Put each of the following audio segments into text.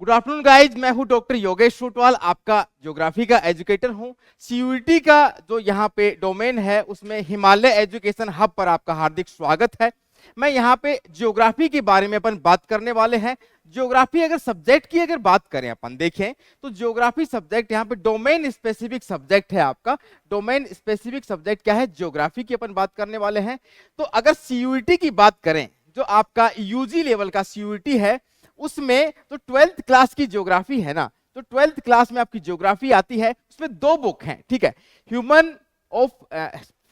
Good afternoon guys, मैं हूं doctor Yogesh सोटवाल, आपका ज्योग्राफी का एजुकेटर हूं। सीयूईटी का जो यहाँ पे डोमेन है उसमें हिमालय एजुकेशन हब पर आपका हार्दिक स्वागत है। मैं यहाँ पे ज्योग्राफी के बारे में अपन बात करने वाले हैं। ज्योग्राफी अगर सब्जेक्ट की अगर बात करें अपन देखें तो ज्योग्राफी सब्जेक्ट यहाँ पे डोमेन स्पेसिफिक सब्जेक्ट है। आपका डोमेन स्पेसिफिक सब्जेक्ट क्या है? ज्योग्राफी की अपन बात करने वाले हैं। तो अगर सीयूईटी की बात करें, जो आपका यूजी लेवल का सीयूईटी है उसमें तो 12th क्लास की ज्योग्राफी है ना, तो 12th क्लास में आपकी ज्योग्राफी आती है। उसमें दो बुक हैं, ठीक है। Human of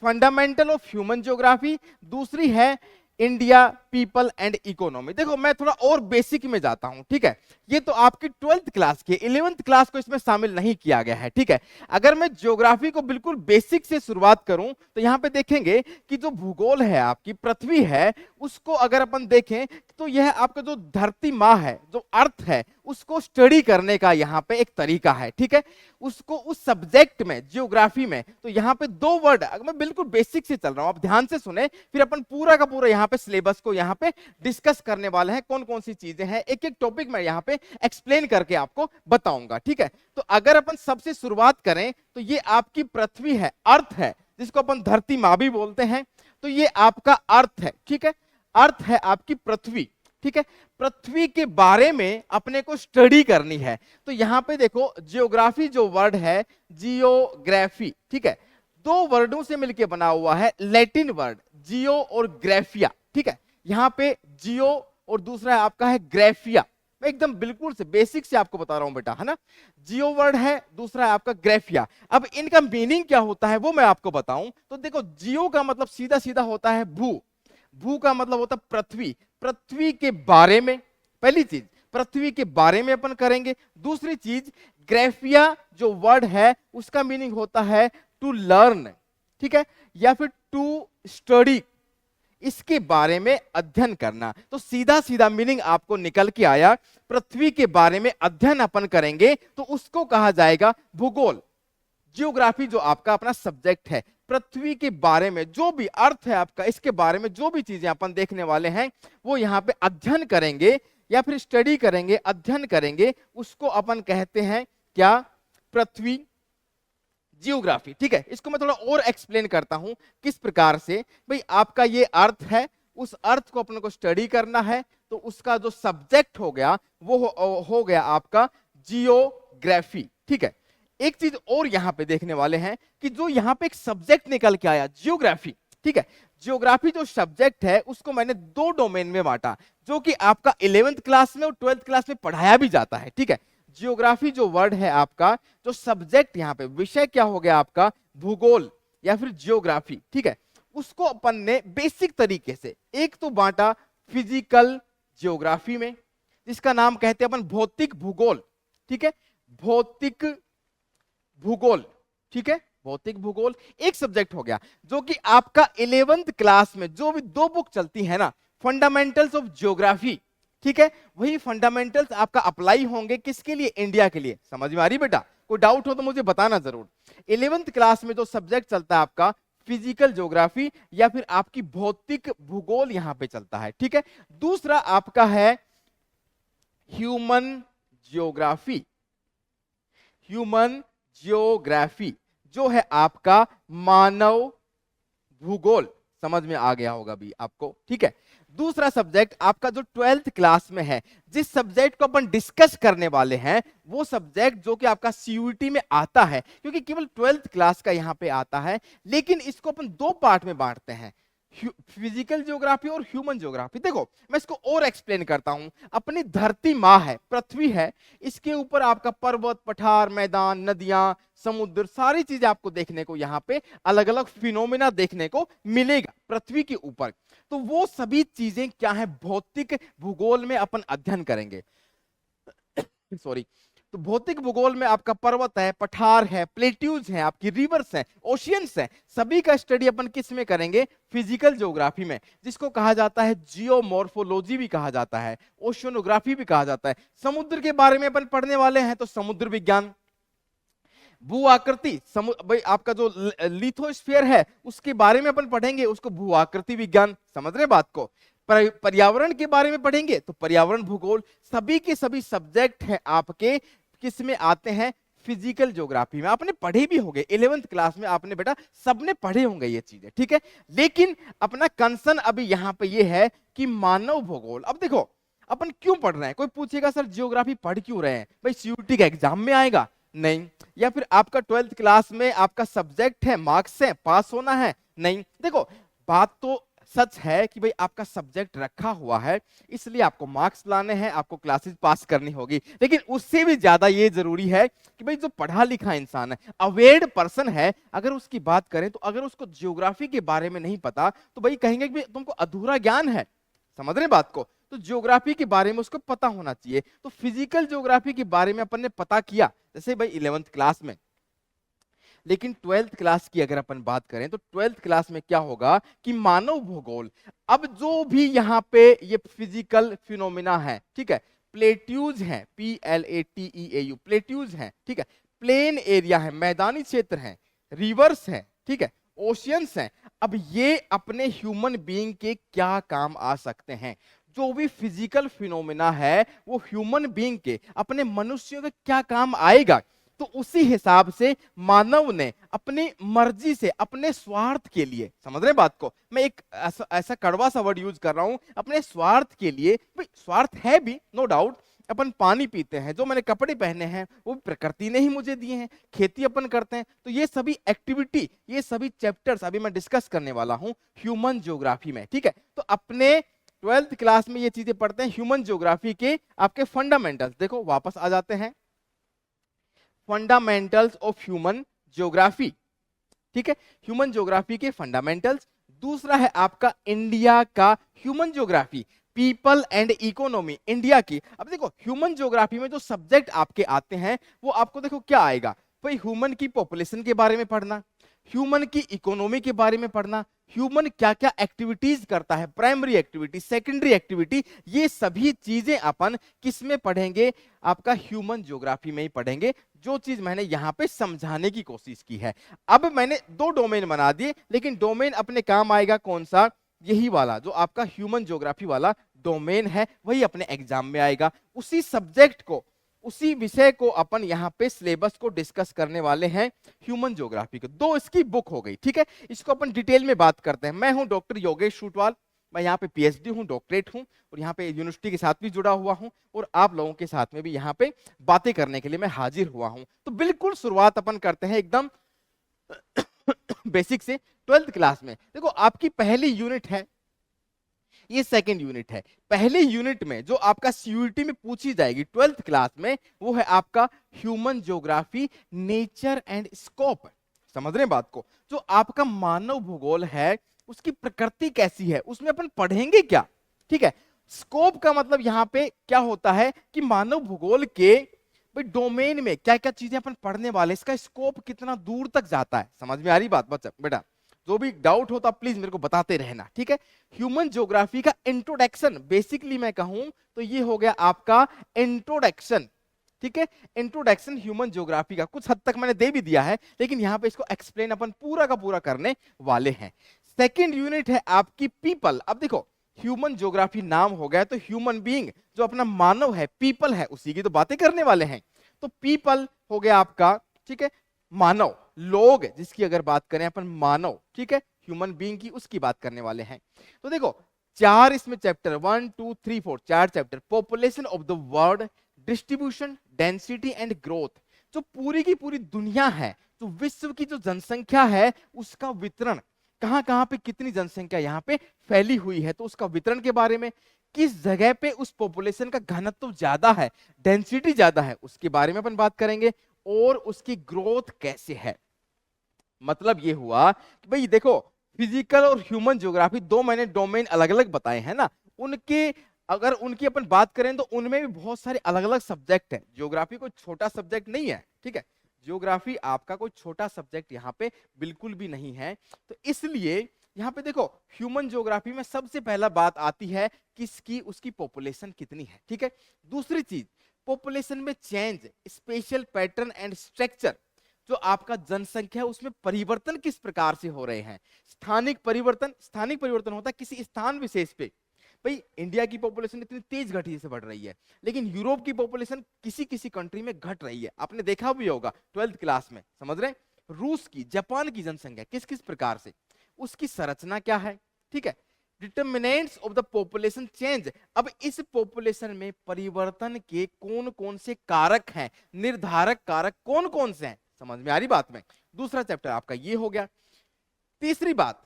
fundamental of human geography, दूसरी है इंडिया पीपल एंड इकोनॉमी। देखो मैं थोड़ा और बेसिक में जाता हूं, ठीक है। ये तो आपकी 12th क्लास की, 11th क्लास को इसमें शामिल नहीं किया गया है, ठीक है। अगर मैं ज्योग्राफी को बिल्कुल बेसिक से शुरुआत करूं तो यहां पे देखेंगे कि जो भूगोल है, आपकी पृथ्वी है, उसको अगर अपन देखें तो यह आपका जो धरती माँ है, जो अर्थ है, उसको स्टडी करने का यहाँ पे एक तरीका है, ठीक है। उसको उस सब्जेक्ट में, ज्योग्राफी में, तो यहाँ पे दो वर्ड, मैं बिल्कुल बेसिक से चल रहा हूं, आप ध्यान से सुने, फिर अपन पूरा का पूरा यहाँ पे सिलेबस को यहाँ पे डिस्कस करने वाले हैं। कौन कौन सी चीजें हैं, एक एक टॉपिक में यहाँ पे एक्सप्लेन करके आपको बताऊंगा, ठीक है। तो अगर अपन सबसे शुरुआत करें तो ये आपकी पृथ्वी है, अर्थ है, जिसको अपन धरती माँ भी बोलते हैं। तो ये आपका अर्थ है, ठीक है। अर्थ है आपकी पृथ्वी, ठीक है। पृथ्वी के बारे में अपने को स्टडी करनी है। तो यहां पे देखो जियोग्राफी जो वर्ड है, जियोग्राफी, ठीक है, दो वर्डों से मिलकर बना हुआ है, लैटिन वर्ड जियो और ग्राफिया, ठीक है। यहां पे जियो और दूसरा आपका है ग्राफिया। मैं एकदम बिल्कुल से बेसिक से आपको बता रहा हूं बेटा, है ना। जियो वर्ड है, दूसरा है आपका ग्राफिया। अब इनका मीनिंग क्या होता है वो मैं आपको बताऊं तो देखो, जियो का मतलब सीधा सीधा होता है भू, भू का मतलब होता है पृथ्वी, पृथ्वी के बारे में, पहली चीज पृथ्वी के बारे में अपन करेंगे। दूसरी चीज ग्राफिया जो वर्ड है उसका मीनिंग होता है टू लर्न, ठीक है, या फिर टू स्टडी, इसके बारे में अध्ययन करना। तो सीधा सीधा मीनिंग आपको निकल के आया, पृथ्वी के बारे में अध्ययन अपन करेंगे तो उसको कहा जाएगा भूगोल। जियोग्राफी जो आपका अपना सब्जेक्ट है, पृथ्वी के बारे में जो भी अर्थ है आपका, इसके बारे में जो भी चीजें अपन देखने वाले हैं वो यहाँ पे अध्ययन करेंगे या फिर स्टडी करेंगे, अध्ययन करेंगे, उसको अपन कहते हैं क्या? पृथ्वी जियोग्राफी, ठीक है। इसको मैं थोड़ा और एक्सप्लेन करता हूं किस प्रकार से। भाई आपका ये अर्थ है, उस अर्थ को अपन को स्टडी करना है, तो उसका जो सब्जेक्ट हो गया वो हो गया आपका जियोग्राफी, ठीक है। एक चीज और यहां पे देखने वाले हैं कि जो यहां पे एक सब्जेक्ट निकल के आया जियोग्राफी, ठीक है। जियोग्राफी जो सब्जेक्ट है उसको मैंने दो डोमेन में बांटा, जो कि आपका 11th क्लास में और 12th क्लास में पढ़ाया भी जाता है, ठीक है। जियोग्राफी जो वर्ड है आपका, जो सब्जेक्ट यहाँ पे विषय क्या हो गया आपका? भूगोल या फिर जियोग्राफी, ठीक है। उसको अपन ने बेसिक तरीके से एक तो बांटा फिजिकल जियोग्राफी में, जिसका नाम कहते हैं अपन भौतिक भूगोल, ठीक है। भौतिक भूगोल, ठीक है, भौतिक भूगोल एक सब्जेक्ट हो गया। जो कि आपका 11th क्लास में जो भी दो बुक चलती है ना, फंडामेंटल्स ऑफ ज्योग्राफी, ठीक है, वही फंडामेंटल्स आपका अप्लाई होंगे किसके लिए? इंडिया के लिए। समझ में आ रही बेटा? कोई डाउट हो तो मुझे बताना जरूर। 11th क्लास में जो सब्जेक्ट चलता है आपका फिजिकल ज्योग्राफी या फिर आपकी भौतिक भूगोल यहां पे चलता है, ठीक है। दूसरा आपका है ह्यूमन ज्योग्राफी, ह्यूमन ज्योग्राफी जो है आपका मानव भूगोल। समझ में आ गया होगा भी आपको, ठीक है। दूसरा सब्जेक्ट आपका जो 12th क्लास में है, जिस सब्जेक्ट को अपन डिस्कस करने वाले हैं, वो सब्जेक्ट जो कि आपका सीयूईटी में आता है, क्योंकि केवल 12th क्लास का यहां पे आता है, लेकिन इसको अपन दो पार्ट में बांटते हैं, फिजिकल ज्योग्राफी और ह्यूमन ज्योग्राफी। देखो मैं इसको और एक्सप्लेन करता हूं। अपनी धरती माँ है, पृथ्वी है, इसके ऊपर आपका पर्वत, पठार, मैदान, नदियां, समुद्र, सारी चीजें आपको देखने को यहाँ पे अलग अलग फिनोमिना देखने को मिलेगा पृथ्वी के ऊपर। तो वो सभी चीजें क्या है? भौतिक भूगोल में अपन अध्ययन करेंगे। सॉरी। तो भौतिक भूगोल में आपका पर्वत है, पठार है, प्लेट्यूज हैं, आपकी रिवर्स हैं, ओशियंस हैं, सभी का स्टडी अपन किस में करेंगे? फिजिकल ज्योग्राफी में, जिसको कहा जाता है जियोमॉर्फोलॉजी भी कहा जाता है, ओशियनोग्राफी भी कहा जाता है। समुद्र के बारे में अपन पढ़ने वाले हैं तो समुद्र विज्ञान। भू आकृति, भाई आपका जो लिथोस्फीयर है उसके बारे में अपन पढ़ेंगे, उसको भू आकृति विज्ञान। समझ रहे बात को? पर्यावरण के बारे में पढ़ेंगे तो पर्यावरण भूगोल, सभी के सभी सब्जेक्ट हैं आपके किस में आते हैं, फिजिकल ज्योग्राफी में। आपने पढ़े भी होंगे 11th क्लास में, आपने बेटा सबने पढ़े होंगे ये चीजें, ठीक है। लेकिन अपना कंसर्न अभी यहाँ पे ये है कि मानव भूगोल। अब देखो अपन क्यों पढ़ रहे हैं, कोई पूछेगा सर जियोग्राफी पढ़ क्यों रहे हैं, भाई सीयूटी का एग्जाम में आएगा नहीं, या फिर आपका 12th क्लास में आपका सब्जेक्ट है, मार्क्स है, पास होना है नहीं। देखो बात तो सच है कि भाई आपका सब्जेक्ट रखा हुआ है इसलिए आपको मार्क्स लाने हैं, आपको क्लासेस पास करनी होगी, लेकिन उससे भी ज्यादा ये जरूरी है कि भाई जो पढ़ा लिखा इंसान है, अवेयर्ड पर्सन है, अगर उसकी बात करें तो अगर उसको ज्योग्राफी के बारे में नहीं पता तो भाई कहेंगे कि तुमको अधूरा ज्ञान है, समझ रहे बात को। तो ज्योग्राफी के बारे में उसको पता होना चाहिए। तो फिजिकल ज्योग्राफी के बारे में अपन ने पता किया जैसे भाई 11th क्लास में, लेकिन 12th क्लास की अगर अपन बात करें तो 12th क्लास में क्या होगा कि मानव भूगोल। अब जो भी यहाँ पे ये फिजिकल फिनोमिना है, ठीक है, प्लेट्यूज हैं, PLATEAU, प्लेट्यूज हैं, ठीक है, प्लेन एरिया है, मैदानी क्षेत्र है, रिवर्स है, ठीक है, ओशियंस हैं। अब ये अपने ह्यूमन बीइंग के क्या काम आ सकते हैं, जो भी फिजिकल फिनोमिना है वो ह्यूमन बीइंग के, अपने मनुष्यों के क्या काम आएगा, तो उसी हिसाब से मानव ने अपनी मर्जी से, अपने स्वार्थ के लिए, समझ रहे बात को, मैं एक ऐसा कड़वा सा वर्ड यूज कर रहा हूं, अपने स्वार्थ के लिए, भाई स्वार्थ है भी नो डाउट, अपन पानी पीते हैं, जो मैंने कपड़े पहने हैं वो प्रकृति ने ही मुझे दिए हैं, खेती अपन करते हैं, तो ये सभी एक्टिविटी, ये सभी चैप्टर्स अभी मैं डिस्कस करने वाला हूं ह्यूमन ज्योग्राफी में, ठीक है। तो अपने 12th क्लास में ये चीजें पढ़ते हैं ह्यूमन ज्योग्राफी के आपके फंडामेंटल्स। देखो वापस आ जाते हैं, फंडामेंटल्स ऑफ ह्यूमन ज्योग्राफी, ठीक है, ह्यूमन ज्योग्राफी के फंडामेंटल्स। दूसरा है आपका इंडिया का human geography, people and economy, India की। अब देखो ह्यूमन ज्योग्राफी में जो सब्जेक्ट आपके आते हैं वो आपको देखो क्या आएगा, भाई ह्यूमन की पॉपुलेशन के बारे में पढ़ना, ह्यूमन की इकोनॉमी के बारे में पढ़ना, ह्यूमन क्या क्या एक्टिविटीज करता है, प्राइमरी एक्टिविटी, सेकेंडरी एक्टिविटी, ये सभी चीजें अपन किस में पढ़ेंगे, आपका ह्यूमन ज्योग्राफी में ही पढ़ेंगे, जो चीज मैंने यहां पे समझाने की कोशिश की है। अब मैंने दो डोमेन बना दिए, लेकिन डोमेन अपने काम आएगा कौन सा, यही वाला जो आपका ह्यूमन ज्योग्राफी वाला डोमेन है, वही अपने एग्जाम में आएगा। उसी सब्जेक्ट को, उसी विषय को अपन यहाँ पे सिलेबस को डिस्कस करने वाले हैं ह्यूमन ज्योग्राफी को। दो इसकी बुक हो गई, ठीक है, इसको अपन डिटेल में बात करते हैं। मैं हूं डॉक्टर योगेश शूटवाल, मैं यहाँ पे PhD हूँ, डॉक्टरेट हूँ, और यहाँ पे यूनिवर्सिटी के साथ भी जुड़ा हुआ हूँ, और आप लोगों के साथ में भी यहाँ पे बातें करने के लिए मैं हाजिर हुआ हूँ। तो बिल्कुल शुरुआत अपन करते हैं एकदम बेसिक से। 12th क्लास में देखो आपकी पहली यूनिट है, ये सेकंड यूनिट है। पहले यूनिट में जो आपका सीयूईटी में पूछी जाएगी 12th क्लास में, वो है आपका human geography, nature and scope. समझ रहे हैं बात को, जो आपका मानव भूगोल है उसकी प्रकृति कैसी है, उसमें अपन पढ़ेंगे क्या, ठीक है। स्कोप का मतलब यहाँ पे क्या होता है कि मानव भूगोल के भाई डोमेन में क्या क्या चीजें अपन पढ़ने वाले, इसका स्कोप कितना दूर तक जाता है। समझ में आ रही बात बच्चा, बेटा जो भी डाउट होता प्लीज मेरे को बताते रहना, ठीक है। ह्यूमन ज्योग्राफी का इंट्रोडक्शन, बेसिकली मैं कहूं तो ये हो गया आपका इंट्रोडक्शन, ठीक है। इंट्रोडक्शन ह्यूमन ज्योग्राफी का कुछ हद तक मैंने दे भी दिया है, लेकिन यहां पे इसको एक्सप्लेन अपन पूरा का पूरा करने वाले हैं। सेकेंड यूनिट है आपकी पीपल। अब देखो ह्यूमन ज्योग्राफी नाम हो गया तो ह्यूमन बीइंग जो अपना मानव है, पीपल है, उसी की तो बातें करने वाले हैं। तो पीपल हो गया आपका, ठीक है, मानव, लोग जिसकी अगर बात करें अपन मानव, ठीक है, ह्यूमन बीइंग की, उसकी बात करने वाले हैं। तो देखो चार इसमें चैप्टर, 1 2 3 4 चार chapter. Population of the world, distribution, density and growth, जो पूरी की पूरी दुनिया है, जो विश्व की जो जनसंख्या है उसका वितरण, कहां कहां पे कितनी जनसंख्या यहाँ पे फैली हुई है, तो उसका वितरण के बारे में, किस जगह पे उस पॉपुलेशन का घनत्व ज्यादा है, डेंसिटी ज्यादा है, उसके बारे में अपन बात करेंगे, और उसकी ग्रोथ कैसे है। मतलब ये हुआ कि भाई देखो फिजिकल और ह्यूमन ज्योग्राफी दो मैंने डोमेन अलग अलग बताए हैं ना, उनके अगर उनकी अपन बात करें तो उनमें भी बहुत सारे अलग अलग सब्जेक्ट हैं। ज्योग्राफी कोई छोटा सब्जेक्ट नहीं है, ठीक है, ज्योग्राफी आपका कोई छोटा सब्जेक्ट यहाँ पे बिल्कुल भी नहीं है। तो इसलिए यहाँ पे देखो ह्यूमन ज्योग्राफी में सबसे पहला बात आती है किसकी, उसकी पॉपुलेशन कितनी है, ठीक है। दूसरी चीज पॉपुलेशन में change, special pattern and structure, जो आपका जनसंख्या है उसमें परिवर्तन किस प्रकार से हो रहे हैं। स्थानिक परिवर्तन, स्थानिक परिवर्तन होता है किसी स्थान विशेष पे, भाई इंडिया की पॉपुलेशन इतनी तेज गति से बढ़ रही है, लेकिन यूरोप की पॉपुलेशन किसी किसी कंट्री में घट रही है। आपने देखा भी होगा 12th क्लास में, समझ रहे हैं? रूस की, जापान की जनसंख्या किस किस प्रकार से, उसकी संरचना क्या है, ठीक है। Determinants of the population change, अब इस पॉपुलेशन में परिवर्तन के कौन कौन से कारक हैं, निर्धारक कारक कौन कौन से हैं, समझ में आ रही बात में? दूसरा चैप्टर आपका ये हो गया। तीसरी बात,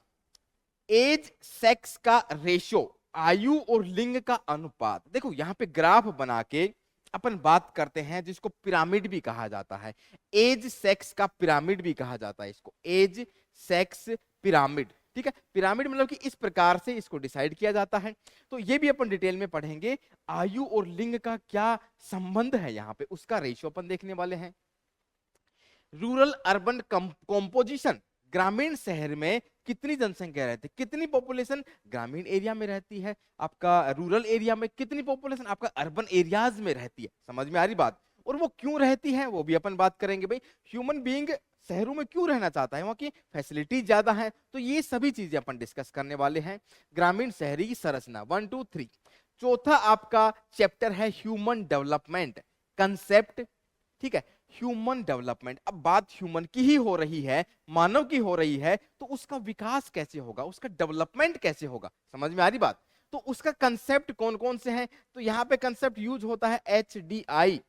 एज सेक्स का रेशो, आयु और लिंग का अनुपात। देखो यहां पे ग्राफ बना के अपन बात करते हैं जिसको पिरामिड भी कहा जाता है, एज सेक्स का पिरामिड भी कहा जाता है इसको, एज सेक्स पिरामिड, ठीक है। पिरामिड मतलब कि इस प्रकार से इसको डिसाइड किया जाता है। तो ये भी अपन डिटेल में पढ़ेंगे। आयु और लिंग का क्या संबंध है यहाँ पे, उसका रेशियो अपन देखने वाले हैं। रूरल अर्बन कंपोजिशन, ग्रामीण शहर में कितनी जनसंख्या रहती है, कितनी पॉपुलेशन ग्रामीण एरिया में रहती है, आपका रूरल एरिया में कितनी पॉपुलेशन आपका अर्बन एरियाज में रहती है, समझ में आ रही बात? और वो क्यों रहती है वो भी अपन बात करेंगे। भाई ह्यूमन बीइंग शहरों में क्यों रहना चाहता है, वहां की फैसिलिटी ज्यादा है, तो ये सभी चीजें अपन डिस्कस करने वाले हैं। ग्रामीण शहरी की संरचना 1 2 3। चौथा आपका चैप्टर है ह्यूमन डेवलपमेंट कंसेप्ट, ठीक है। ह्यूमन डेवलपमेंट, अब बात ह्यूमन की ही हो रही है, मानव की हो रही है, तो उसका विकास कैसे होगा, उसका डेवलपमेंट कैसे होगा, समझ में आ रही बात? तो उसका कंसेप्ट कौन कौन से हैं, तो यहां पे कंसेप्ट यूज होता है HDI,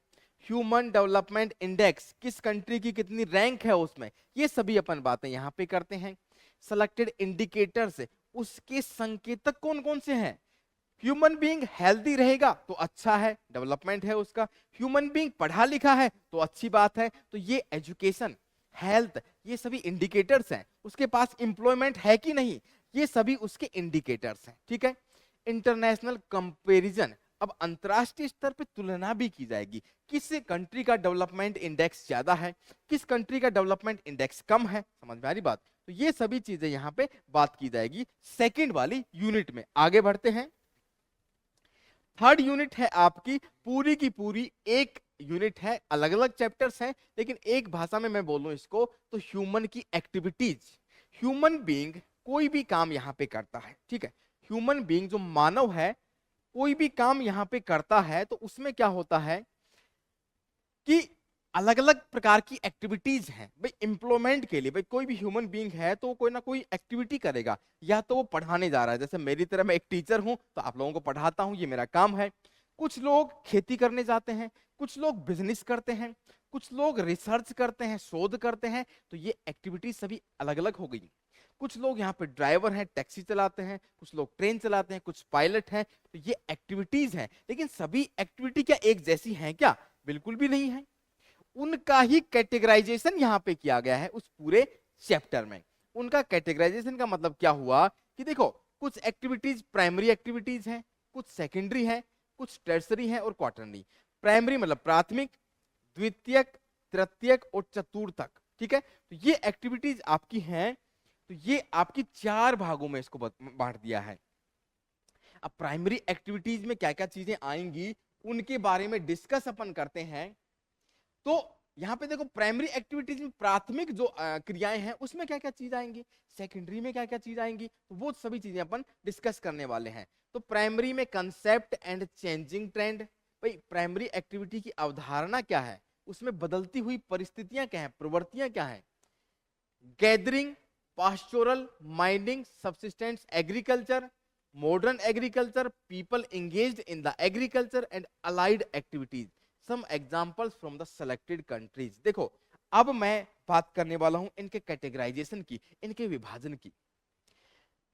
ह्यूमन डेवलपमेंट इंडेक्स, किस कंट्री की कितनी रैंक है उसमें, ये सभी अपन बातें यहां पे करते हैं। सेलेक्टेड इंडिकेटर्स, उसके संकेतक कौन कौन से हैं, ह्यूमन बीइंग हेल्दी रहेगा तो अच्छा है, डेवलपमेंट है उसका। ह्यूमन बीइंग पढ़ा लिखा है तो अच्छी बात है, तो ये एजुकेशन, हेल्थ, ये सभी इंडिकेटर्स हैं। उसके पास एम्प्लॉयमेंट है कि नहीं, ये सभी उसके इंडिकेटर्स हैं, ठीक है। इंटरनेशनल कंपैरिजन, अब अंतरराष्ट्रीय स्तर पे तुलना भी की जाएगी, किस कंट्री का डेवलपमेंट इंडेक्स ज्यादा है, किस कंट्री का डेवलपमेंट इंडेक्स कम है, समझ में आ रही बात? तो ये सभी चीजें यहाँ पे बात की जाएगी सेकेंड वाली यूनिट में। आगे बढ़ते हैं। थर्ड यूनिट है आपकी पूरी की पूरी एक यूनिट है, अलग अलग चैप्टर्स हैं, लेकिन एक भाषा में मैं बोलूं इसको तो ह्यूमन की एक्टिविटीज। ह्यूमन बीइंग कोई भी काम यहाँ पे करता है, ठीक है। ह्यूमन बीइंग जो मानव है कोई भी काम यहाँ पे करता है, तो उसमें क्या होता है कि अलग अलग प्रकार की एक्टिविटीज हैं। भाई एम्प्लॉयमेंट के लिए, भाई कोई भी ह्यूमन बीइंग है तो कोई ना कोई एक्टिविटी करेगा, या तो वो पढ़ाने जा रहा है, जैसे मेरी तरह मैं एक टीचर हूं तो आप लोगों को पढ़ाता हूं, ये मेरा काम है। कुछ लोग खेती करने जाते हैं, कुछ लोग बिजनेस करते हैं, कुछ लोग रिसर्च करते हैं, शोध करते हैं, तो ये एक्टिविटीज सभी अलग अलग हो गई। कुछ लोग यहाँ पे ड्राइवर हैं, टैक्सी चलाते हैं, कुछ लोग ट्रेन चलाते हैं, कुछ पायलट हैं, तो ये एक्टिविटीज हैं। लेकिन सभी एक्टिविटी क्या एक जैसी हैं क्या? बिल्कुल भी नहीं है। उनका ही कैटेगराइजेशन यहां पे किया गया है उस पूरे चैप्टर में। उनका कैटेगराइजेशन का मतलब क्या हुआ कि देखो कुछ एक्टिविटीज प्राइमरी एक्टिविटीज हैं, कुछ सेकेंडरी हैं, कुछ टर्सरी हैं और क्वार्टरली। प्राइमरी मतलब प्राथमिक, द्वितीयक, तृतीयक और चतुर्थक, ठीक है। तो ये एक्टिविटीज आपकी हैं, तो ये आपकी 4 भागों में इसको बांट दिया है। अब प्राइमरी एक्टिविटीज में क्या क्या चीजें आएंगी उनके बारे में डिस्कस अपन करते हैं। तो यहां पे देखो प्राइमरी एक्टिविटीज में प्राथमिक जो क्रियाएं हैं उसमें क्या क्या चीज आएंगी, सेकेंडरी में क्या क्या चीज आएंगी, तो वो सभी चीजें अपन डिस्कस करने वाले हैं। तो प्राइमरी में कंसेप्ट एंड चेंजिंग ट्रेंड, भाई प्राइमरी एक्टिविटी की अवधारणा क्या है, उसमें बदलती हुई परिस्थितियां क्या है, प्रवृत्तियां क्या है। Gathering, pastoral, mining, subsistence agriculture, modern agriculture, people engaged in the agriculture and allied activities, some examples from the selected countries. देखो अब मैं बात करने वाला हूं इनके कैटेगराइजेशन की, इनके विभाजन की।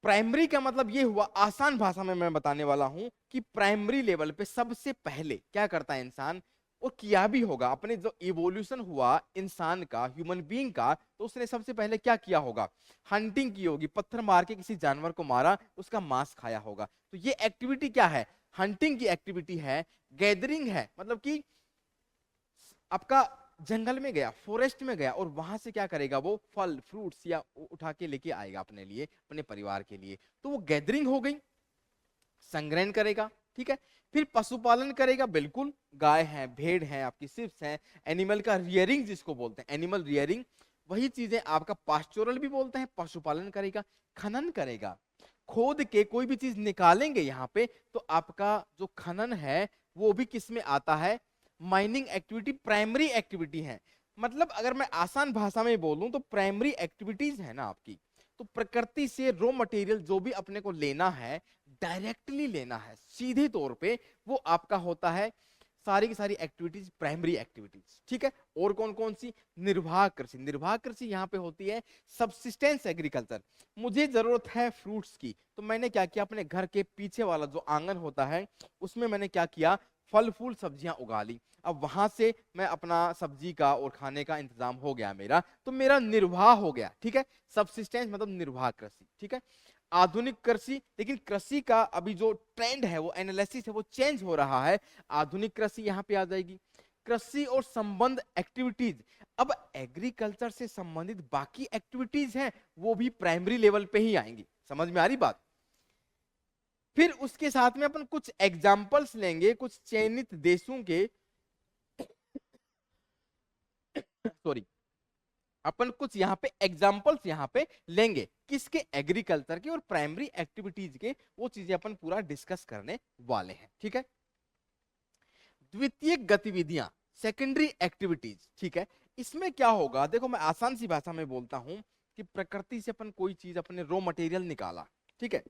प्राइमरी का मतलब ये हुआ, आसान भाषा में मैं बताने वाला हूं कि प्राइमरी लेवल पे सबसे पहले क्या करता है इंसान, और किया भी होगा, अपने जो इवोल्यूशन हुआ इंसान का, ह्यूमन बीइंग का, तो उसने सबसे पहले क्या किया होगा, हंटिंग की होगी, पत्थर मार के किसी जानवर को मारा, उसका मांस खाया होगा। तो ये एक्टिविटी क्या है, हंटिंग की एक्टिविटी है। गैदरिंग है मतलब कि आपका जंगल में गया, फॉरेस्ट में गया, और वहां से क्या करेगा, वो फल फ्रूट्स या उठा के लेके आएगा अपने लिए, अपने परिवार के लिए, तो वो गैदरिंग हो गई। संग्रहण करेगा, ठीक है। फिर पशुपालन करेगा, बिल्कुल, गाय है, भेड़ है, आपकी शिप्स है, एनिमल का रियरिंग जिसको बोलते हैं, एनिमल रियरिंग, वही चीजें आपका पास्टोरल भी बोलते हैं, पशुपालन करेगा। खनन करेगा, खोद के कोई भी चीज निकालेंगे यहाँ पे, तो आपका जो खनन है वो भी किस में आता है, माइनिंग एक्टिविटी प्राइमरी एक्टिविटी है। मतलब अगर मैं आसान भाषा में बोलूं तो प्राइमरी एक्टिविटीज है ना आपकी, तो प्रकृति से रॉ मटेरियल जो भी अपने को लेना है, डायरेक्टली लेना है सीधे तौर पे, वो आपका होता है सारी की सारी एक्टिविटीज प्राइमरी एक्टिविटीज। ठीक है, और कौन कौन सी, निर्वाह कृषि। निर्वाह कृषि यहाँ पे होती है सबसिस्टेंस एग्रीकल्चर। मुझे जरूरत है फ्रूट्स की, तो मैंने क्या किया, अपने घर के पीछे वाला जो आंगन होता है उसमें मैंने क्या किया, फल फूल सब्जियां उगा ली। अब वहां से मैं अपना सब्जी का और खाने का इंतजाम हो गया मेरा, तो मेरा निर्वाह हो गया। ठीक है, सबसिस्टेंस मतलब निर्वाह कृषि। ठीक है, आधुनिक कृषि, लेकिन कृषि का अभी जो ट्रेंड है वो एनालिसिस है वो चेंज हो रहा है। आधुनिक कृषि यहाँ पे आ जाएगी। कृषि और संबंध एक्टिविटीज, अब एग्रीकल्चर से संबंधित बाकी एक्टिविटीज हैं वो भी प्राइमरी लेवल पे ही आएंगी। समझ में आ रही बात। फिर उसके साथ में अपन कुछ एग्जाम्पल्स लेंगे कुछ चयनित देशों के सॉरी, अपन कुछ यहाँ पे एग्जाम्पल्स यहाँ पे लेंगे किसके, एग्रीकल्चर के और प्राइमरी एक्टिविटीज के, वो चीजें अपन पूरा डिस्कस करने वाले हैं। ठीक है, द्वितीय गतिविधियां, सेकेंडरी एक्टिविटीज। ठीक है, इसमें क्या होगा, देखो मैं आसान सी भाषा में बोलता हूं कि प्रकृति से अपन कोई चीज अपने रॉ मटेरियल निकाला, ठीक है,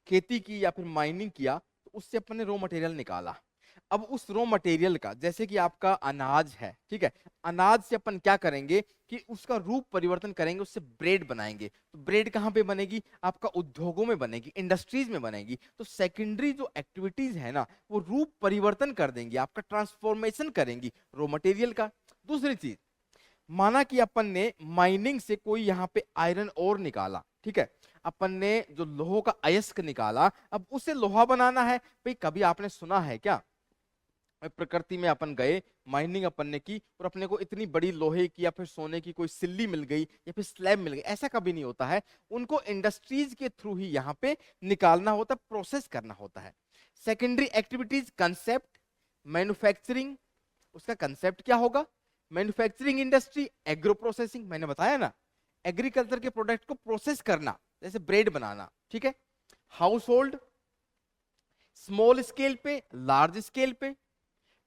खेती की या फिर माइनिंग किया, तो उससे अपन ने रॉ मटेरियल निकाला। अब उस रॉ मटेरियल का, जैसे कि आपका अनाज है, ठीक है, अनाज से अपन क्या करेंगे कि उसका रूप परिवर्तन करेंगे, उससे ब्रेड बनाएंगे। तो ब्रेड कहाँ पे बनेगी, आपका उद्योगों में बनेगी, इंडस्ट्रीज में बनेगी। तो सेकेंडरी जो एक्टिविटीज है ना, वो रूप परिवर्तन कर देंगी, आपका ट्रांसफॉर्मेशन करेंगी रॉ मटेरियल का। दूसरी चीज, माना कि अपन ने माइनिंग से कोई यहाँ पे आयरन ओर निकाला, ठीक है, अपन ने जो लोहो का अयस्क निकाला, अब उसे लोहा बनाना है। भाई कभी आपने सुना है क्या, प्रकृति में अपन गए, माइनिंग अपन ने की और अपने को इतनी बड़ी लोहे की या फिर सोने की कोई सिल्ली मिल गई या फिर स्लैब मिल गई, ऐसा कभी नहीं होता है। उनको इंडस्ट्रीज के थ्रू ही यहाँ पे निकालना होता है, प्रोसेस करना होता है। सेकेंडरी एक्टिविटीज, कंसेप्ट, मैन्युफैक्चरिंग, उसका कंसेप्ट क्या होगा, मैन्युफैक्चरिंग इंडस्ट्री, एग्रो प्रोसेसिंग, मैंने बताया ना, एग्रीकल्चर के प्रोडक्ट को प्रोसेस करना, जैसे ब्रेड बनाना। ठीक है, हाउस होल्ड, स्मॉल स्केल पे, लार्ज स्केल पे,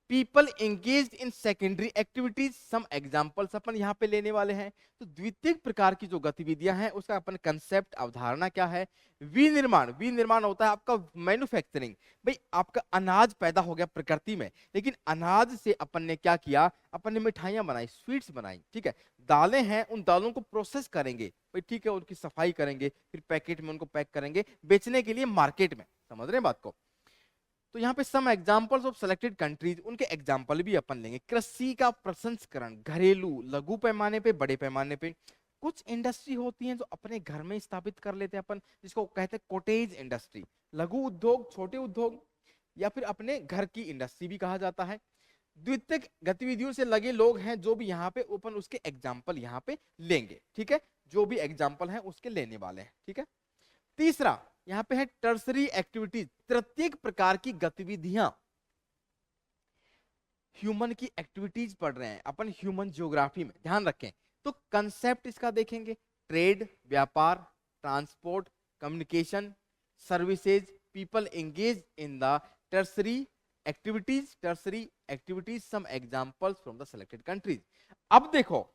people engaged in secondary activities, some examples अपन यहाँ पे लेने वाले हैं। तो द्वितीय प्रकार की जो गतिविधियां हैं उसका अपन कंसेप्ट, अवधारणा क्या है, विनिर्माण। विनिर्माण होता है आपका मैन्युफैक्चरिंग। भाई आपका अनाज पैदा हो गया प्रकृति में, लेकिन अनाज से अपन ने क्या किया, अपन ने मिठाइयां बनाई, स्वीट्स बनाई। ठीक है, दालें हैं, उन दालों को प्रोसेस करेंगे, भाई ठीक है, उनकी सफाई करेंगे, फिर पैकेट में उनको पैक करेंगे बेचने के लिए मार्केट में। समझ रहे हैं बात को। तो यहाँ पे some examples of selected countries, उनके एग्जांपल भी अपन लेंगे। कृषि का प्रसंस्करण, घरेलू, लघु पैमाने पे, बड़े पैमाने पे। कुछ इंडस्ट्री होती हैं जो अपने घर में स्थापित कर लेते हैं अपन, जिसको कहते हैं कॉटेज इंडस्ट्री, लघु उद्योग, छोटे उद्योग, या फिर अपने घर की इंडस्ट्री भी कहा जाता है। द्वितीयक गतिविधियों से लगे लोग हैं जो भी यहाँ पे अपन उसके एग्जाम्पल यहाँ पे लेंगे। ठीक है, जो भी एग्जाम्पल हैं उसके लेने वाले हैं। ठीक है, तीसरा यहां पे है टर्सरी एक्टिविटीज, तृतीयक प्रकार की गतिविधियां। ह्यूमन की एक्टिविटीज पढ़ रहे हैं अपन ह्यूमन ज्योग्राफी में, ध्यान रखें। तो कंसेप्ट इसका देखेंगे, ट्रेड, व्यापार, transport, communication, services, people engage in the tertiary activities. Tertiary activities, some examples from the selected countries. अब देखो,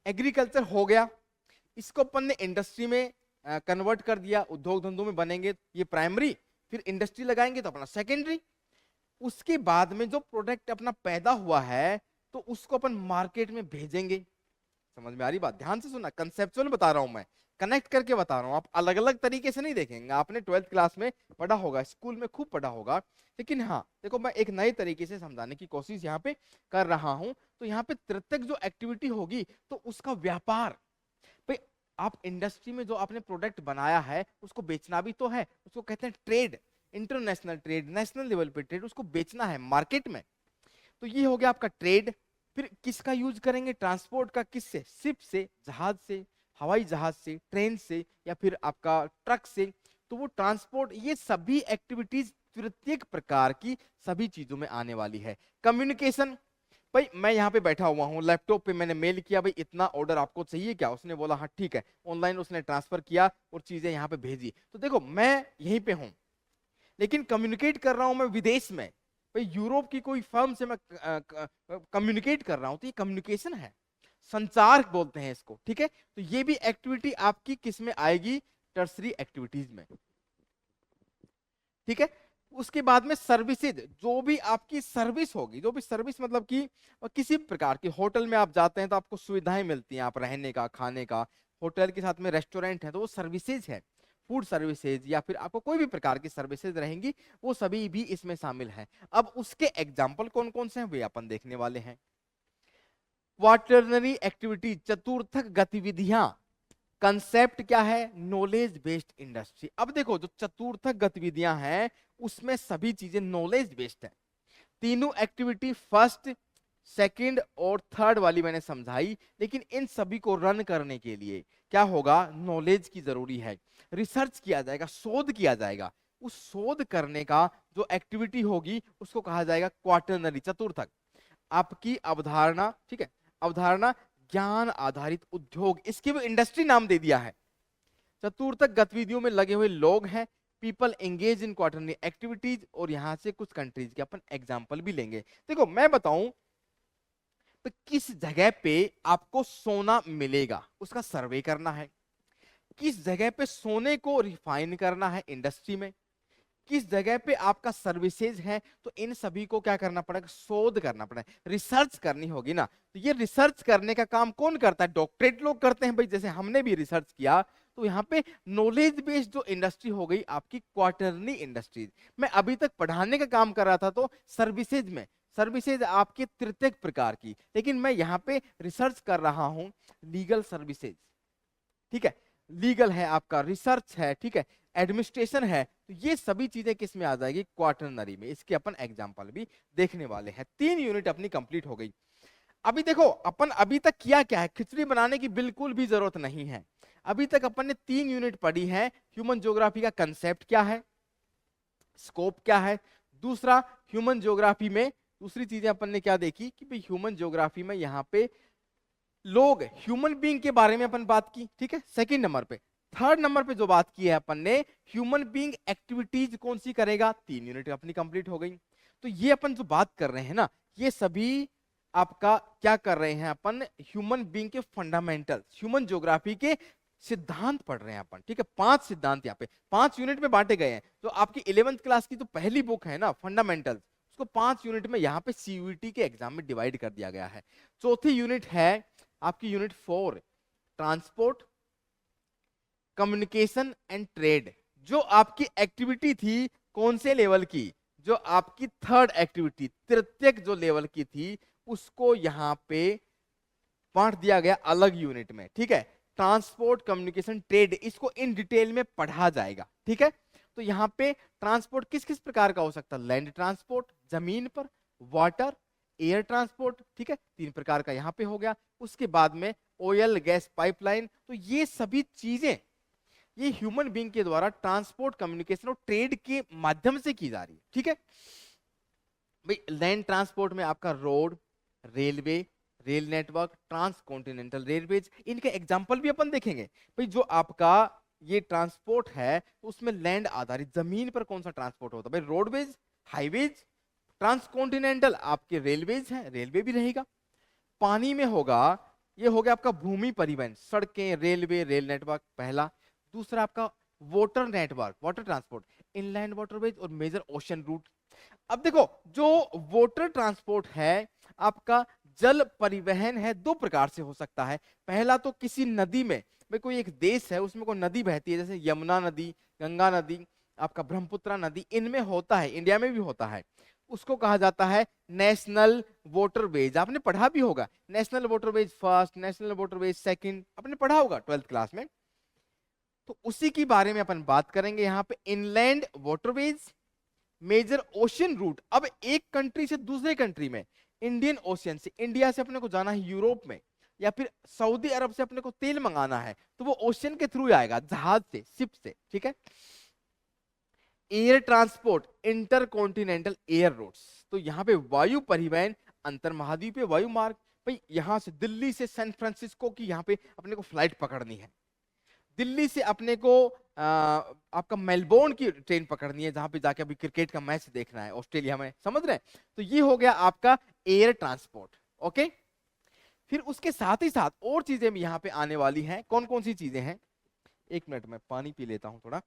एग्रीकल्चर हो गया, इसको अपन ने इंडस्ट्री में कन्वर्ट कर दिया, उद्योग धंधों में बनेंगे, ये प्राइमरी। फिर इंडस्ट्री लगाएंगे तो अपना सेकेंडरी। उसके बाद में जो प्रोडक्ट अपना पैदा हुआ है तो उसको अपन मार्केट में भेजेंगे। समझ में आ रही बात, ध्यान से सुनना, कंसेप्चुअल बता रहा हूं मैं, कनेक्ट करके बता रहा हूं। आप अलग अलग तरीके से नहीं देखेंगे, आपने 12th क्लास में पढ़ा होगा, स्कूल में खूब पढ़ा होगा, लेकिन हाँ देखो मैं एक नए तरीके से समझाने की कोशिश यहाँ पे कर रहा हूं। तो यहाँ पे तृतीयक जो एक्टिविटी होगी तो उसका व्यापार, भाई आप इंडस्ट्री में जो आपने प्रोडक्ट बनाया है उसको बेचना भी तो है, उसको कहते हैं trade, international trade, national level पे ट्रेड, उसको बेचना है मार्केट में। तो ये हो गया आपका ट्रेड। फिर किसका यूज करेंगे, ट्रांसपोर्ट का, किससे, शिप से, जहाज से, हवाई जहाज से, ट्रेन से, या फिर आपका ट्रक से। तो वो ट्रांसपोर्ट, ये सभी एक्टिविटीज तृतीयक प्रकार की सभी चीजों में आने वाली है। कम्युनिकेशन, भाई मैं यहाँ पे बैठा हुआ हूँ, लैपटॉप पे मैंने मेल किया, भाई इतना ऑर्डर आपको चाहिए क्या, उसने बोला हाँ ठीक है, ऑनलाइन उसने ट्रांसफर किया और चीजें यहाँ पे भेजी। तो देखो मैं यहीं पे हूँ, लेकिन कम्युनिकेट कर रहा हूँ मैं विदेश में, भाई यूरोप की कोई फर्म से मैं कम्युनिकेट कर रहा हूँ, तो ये कम्युनिकेशन है, संचार बोलते हैं इसको, ठीक है। तो ये भी एक्टिविटी आपकी किस में आएगी, टर्सरी एक्टिविटीज में, ठीक है। उसके बाद में सर्विसेज, जो भी आपकी सर्विस होगी, जो भी सर्विस मतलब कि किसी प्रकार की, होटल में आप जाते हैं तो आपको सुविधाएं मिलती हैं, आप रहने का, खाने का, होटल के साथ में रेस्टोरेंट है तो वो सर्विसेज है, फूड सर्विसेज या फिर आपको कोई भी प्रकार की सर्विसेज रहेंगी, वो सभी भी इसमें शामिल है। अब उसके एग्जाम्पल कौन कौन से हैं वे अपन देखने वाले हैं। क्वाटरनरी एक्टिविटी, चतुर्थक गतिविधियां, कंसेप्ट क्या है, नॉलेज बेस्ड इंडस्ट्री। अब देखो जो चतुर्थक गतिविधियां हैं उसमें सभी चीजें नॉलेज बेस्ड है। तीनों एक्टिविटी फर्स्ट, सेकंड और थर्ड वाली मैंने समझाई, लेकिन इन सभी को रन करने के लिए क्या होगा, नॉलेज की जरूरी है, रिसर्च किया जाएगा, शोध किया जाएगा। उस शोध करने का जो एक्टिविटी होगी उसको कहा जाएगा क्वाटरनरी, चतुर्थक। आपकी अवधारणा, ठीक है, अवधारणा ज्ञान आधारित उद्योग, इसके भी इंडस्ट्री नाम दे दिया है। चतुर्थक गतिविधियों में लगे हुए लोग हैं, पीपल एंगेज इन क्वार्टरली एक्टिविटीज, और यहां से कुछ कंट्रीज के अपन एग्जांपल भी लेंगे। देखो मैं बताऊं तो किस जगह पे आपको सोना मिलेगा उसका सर्वे करना है, किस जगह पे सोने को रिफाइन करना है इंडस्ट्री में, किस जगह पे आपका सर्विसेज है, तो इन सभी को क्या करना पड़ेगा, शोध करना पड़ेगा, रिसर्च करनी होगी ना। तो ये रिसर्च करने का काम कौन करता है, डॉक्टरेट लोग करते हैं भाई, जैसे हमने भी रिसर्च किया। तो यहाँ पे नॉलेज बेस्ड जो इंडस्ट्री हो गई आपकी क्वार्टरली इंडस्ट्रीज। मैं अभी तक पढ़ाने का काम कर रहा था तो सर्विसेज में, सर्विसेज आपकी तृतीयक प्रकार की, लेकिन मैं यहाँ पे रिसर्च कर रहा हूँ लीगल सर्विसेज, ठीक है, लीगल है आपका, रिसर्च है, ठीक है, एडमिनिस्ट्रेशन है, तो ये सभी चीजें किस में आ जाएगी, क्वार्टरनरी में। इसके अपन एग्जांपल भी देखने वाले हैं। 3 यूनिट अपनी कंप्लीट हो गई। अभी देखो अपन अभी तक किया क्या है, खिचड़ी बनाने की बिल्कुल भी जरूरत नहीं है। अभी तक अपन ने 3 यूनिट पढ़ी है। ह्यूमन ज्योग्राफी का कंसेप्ट क्या है, स्कोप क्या है, दूसरा ह्यूमन ज्योग्राफी में दूसरी चीजें अपन ने क्या देखी कि भाई ह्यूमन ज्योग्राफी में यहाँ पे लोग, ह्यूमन बीइंग के बारे में अपन बात की, ठीक है, सेकंड नंबर पे। थर्ड नंबर पे जो बात की है अपन ने, ह्यूमन बीइंग एक्टिविटीज कौन सी करेगा, 3 यूनिट अपनी कंप्लीट हो गई। तो ये अपन जो बात कर रहे हैं ना, ये सभी आपका क्या कर रहे हैं अपन, ह्यूमन बीइंग के फंडामेंटल, ह्यूमन ज्योग्राफी के सिद्धांत पढ़ रहे हैं अपन, ठीक है। 5 सिद्धांत यहाँ पे 5 यूनिट में बांटे गए हैं। तो आपकी 11th क्लास की जो पहली बुक है ना फंडामेंटल्स, उसको 5 यूनिट में यहाँ पे सीयूईटी के एग्जाम में डिवाइड कर दिया गया है। चौथी यूनिट है आपकी unit 4, transport, communication and trade. जो आपकी एक्टिविटी थी कौन से लेवल की, जो आपकी थर्ड एक्टिविटी, तृतीयक जो लेवल की थी, उसको यहां पे बांट दिया गया अलग यूनिट में, ठीक है। ट्रांसपोर्ट, कम्युनिकेशन, ट्रेड, इसको इन डिटेल में पढ़ा जाएगा, ठीक है। तो यहाँ पे ट्रांसपोर्ट किस किस प्रकार का हो सकता है, लैंड ट्रांसपोर्ट जमीन पर, वाटर, एयर ट्रांसपोर्ट, ठीक है, 3 प्रकार का यहाँ पे हो गया। उसके बाद में ऑयल गैस पाइपलाइन। तो ये सभी चीजें ये ह्यूमन बीइंग के द्वारा ट्रांसपोर्ट, कम्युनिकेशन और ट्रेड के माध्यम से की जा रही है, ठीक है। भाई लैंड ट्रांसपोर्ट में आपका road, railway, rail network, transcontinental railways, इनके एग्जाम्पल भी अपन देखेंगे। भाई जो आपका ये ट्रांसपोर्ट है उसमें लैंड आधारित, जमीन पर कौन सा ट्रांसपोर्ट होता है, भाई रोडवेज, हाईवेज, ट्रांसकॉन्टिनेंटल आपके रेलवेज हैं, रेलवे भी रहेगा। पानी में होगा, ये हो गया आपका भूमि परिवहन, सड़कें, रेलवे, रेल नेटवर्क पहला। दूसरा आपका water network, water transport, inland waterways और मेजर ओशन रूट। अब देखो जो वाटर ट्रांसपोर्ट है आपका जल परिवहन है, 2 प्रकार से हो सकता है। पहला तो किसी नदी में, भाई कोई एक देश है उसमें कोई नदी बहती है, जैसे यमुना नदी, गंगा नदी, आपका ब्रह्मपुत्र नदी, इनमें होता है, इंडिया में भी होता है, उसको कहा जाता है नेशनल वाटरवेज। आपने पढ़ा भी होगा national waterways first, national waterways second, आपने पढ़ा होगा 12th क्लास में। तो उसी के बारे में अपन बात करेंगे यहाँ पे, inland waterways, major ocean route. अब एक कंट्री से दूसरे कंट्री में, इंडियन ओशियन से, इंडिया से अपने को जाना है यूरोप में, या फिर सऊदी अरब से अपने को तेल मंगाना है, तो वो ओशियन के थ्रू आएगा, जहाज से, शिप से, ठीक है। Air transport, intercontinental air roads, तो यहाँ पे वायु परिवहन अंतर महाद्वीपीय वायु मार्ग, भाई यहाँ से दिल्ली से सैन फ्रांसिस्को की यहाँ पे अपने को फ्लाइट पकड़नी है, दिल्ली से अपने को आपका मेलबोर्न की ट्रेन पकड़नी है जहां पे जाके अभी क्रिकेट का मैच देखना है ऑस्ट्रेलिया में, समझ रहे हैं? तो ये हो गया आपका एयर ट्रांसपोर्ट। ओके, फिर उसके साथ ही साथ और चीजें भी यहाँ पे आने वाली हैं। कौन कौन सी चीजें हैं? एक मिनट में पानी पी लेता हूं थोड़ा।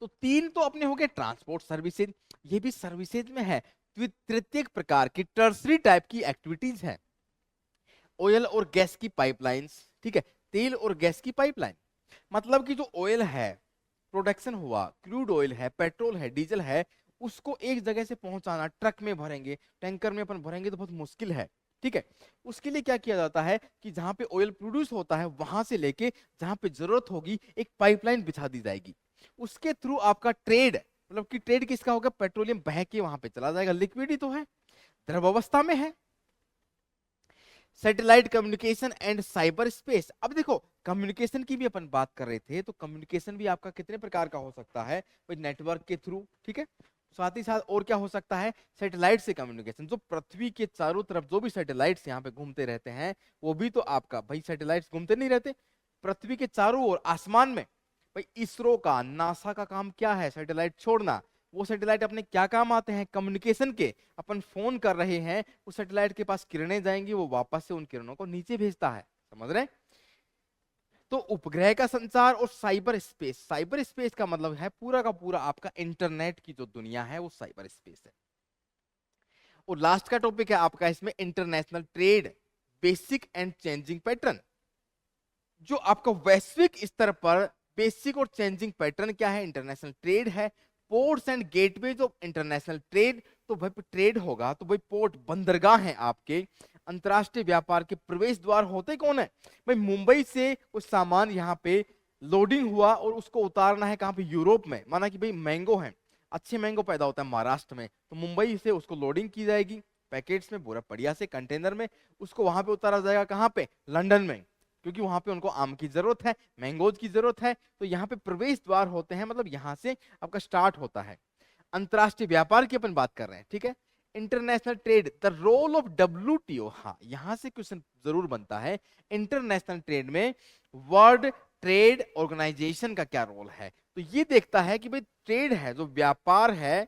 तो तीन तो अपने हो गए ट्रांसपोर्ट सर्विसेज, ये भी सर्विसेज में है। तृतीयक प्रकार की टर्सरी टाइप की एक्टिविटीज है, ऑयल और गैस की पाइपलाइंस, ठीक है, तेल और गैस की पाइपलाइन। मतलब कि जो ऑयल है, प्रोडक्शन हुआ, क्रूड ऑयल है, पेट्रोल है, डीजल है, उसको एक जगह से पहुंचाना, ट्रक में भरेंगे, टैंकर में अपन भरेंगे तो बहुत मुश्किल है, ठीक है। उसके लिए क्या किया जाता है कि जहां पे ऑयल प्रोड्यूस होता है वहां से लेके जहां पे जरूरत होगी एक पाइपलाइन बिछा दी जाएगी, उसके थ्रू आपका ट्रेड, मतलब कि ट्रेड किसका होगा, पेट्रोलियम बह के वहां पे चला जाएगा। लिक्विड ही तो है, द्रव अवस्था में है। Satellite communication and cyber space. अब देखो कम्युनिकेशन की भी अपन बात कर रहे थे, तो कम्युनिकेशन भी आपका कितने प्रकार का हो सकता है, नेटवर्क के थ्रू, ठीक है। साथ ही साथ और क्या हो सकता है, सैटेलाइट से कम्युनिकेशन, जो पृथ्वी के चारों तरफ जो भी सैटेलाइट्स यहाँ पे घूमते रहते हैं वो भी तो आपका, भाई सैटेलाइट्स घूमते नहीं रहते पृथ्वी के चारों ओर आसमान में। भाई इसरो का, नासा का काम क्या है, सैटेलाइट छोड़ना। वो सैटेलाइट अपने क्या काम आते हैं, कम्युनिकेशन के। अपन फोन कर रहे हैं, उस सैटेलाइट के पास किरणें जाएंगी, वो वापस से उन किरणों को नीचे भेजता है, समझ रहे हैं? तो उपग्रह का संचार और साइबर स्पेस। साइबर स्पेस का मतलब है पूरा का पूरा आपका इंटरनेट की जो दुनिया है वो साइबर स्पेस है। और लास्ट का टॉपिक है आपका इसमें international trade, basic and changing pattern. जो आपका वैश्विक स्तर पर बेसिक और चेंजिंग पैटर्न क्या है, इंटरनेशनल ट्रेड है। Ports and gateways of international trade, तो भाई ट्रेड होगा तो भाई पोर्ट, बंदरगाह है आपके, अंतरराष्ट्रीय व्यापार के प्रवेश द्वार होते कौन है, भाई मुंबई से कुछ सामान यहाँ पे लोडिंग हुआ और उसको उतारना है कहाँ पे, यूरोप में। माना कि भाई मैंगो है, अच्छे मैंगो पैदा होता है महाराष्ट्र में, तो मुंबई से उसको लोडिंग की जाएगी पैकेट्स में, पूरा बढ़िया से कंटेनर में, उसको वहां पे उतारा जाएगा कहाँ पे, लंदन में, क्योंकि वहां पे उनको आम की जरूरत है, मैंगोज की जरूरत है। तो यहाँ पे प्रवेश द्वार होते हैं, मतलब यहाँ से आपका स्टार्ट होता है। अंतरराष्ट्रीय व्यापार की अपन बात कर रहे हैं, ठीक है। International trade, the role of WTO, हाँ यहां से क्वेश्चन जरूर बनता है, इंटरनेशनल ट्रेड में वर्ल्ड ट्रेड ऑर्गेनाइजेशन का क्या रोल है। तो ये देखता है कि भाई ट्रेड है, जो व्यापार है,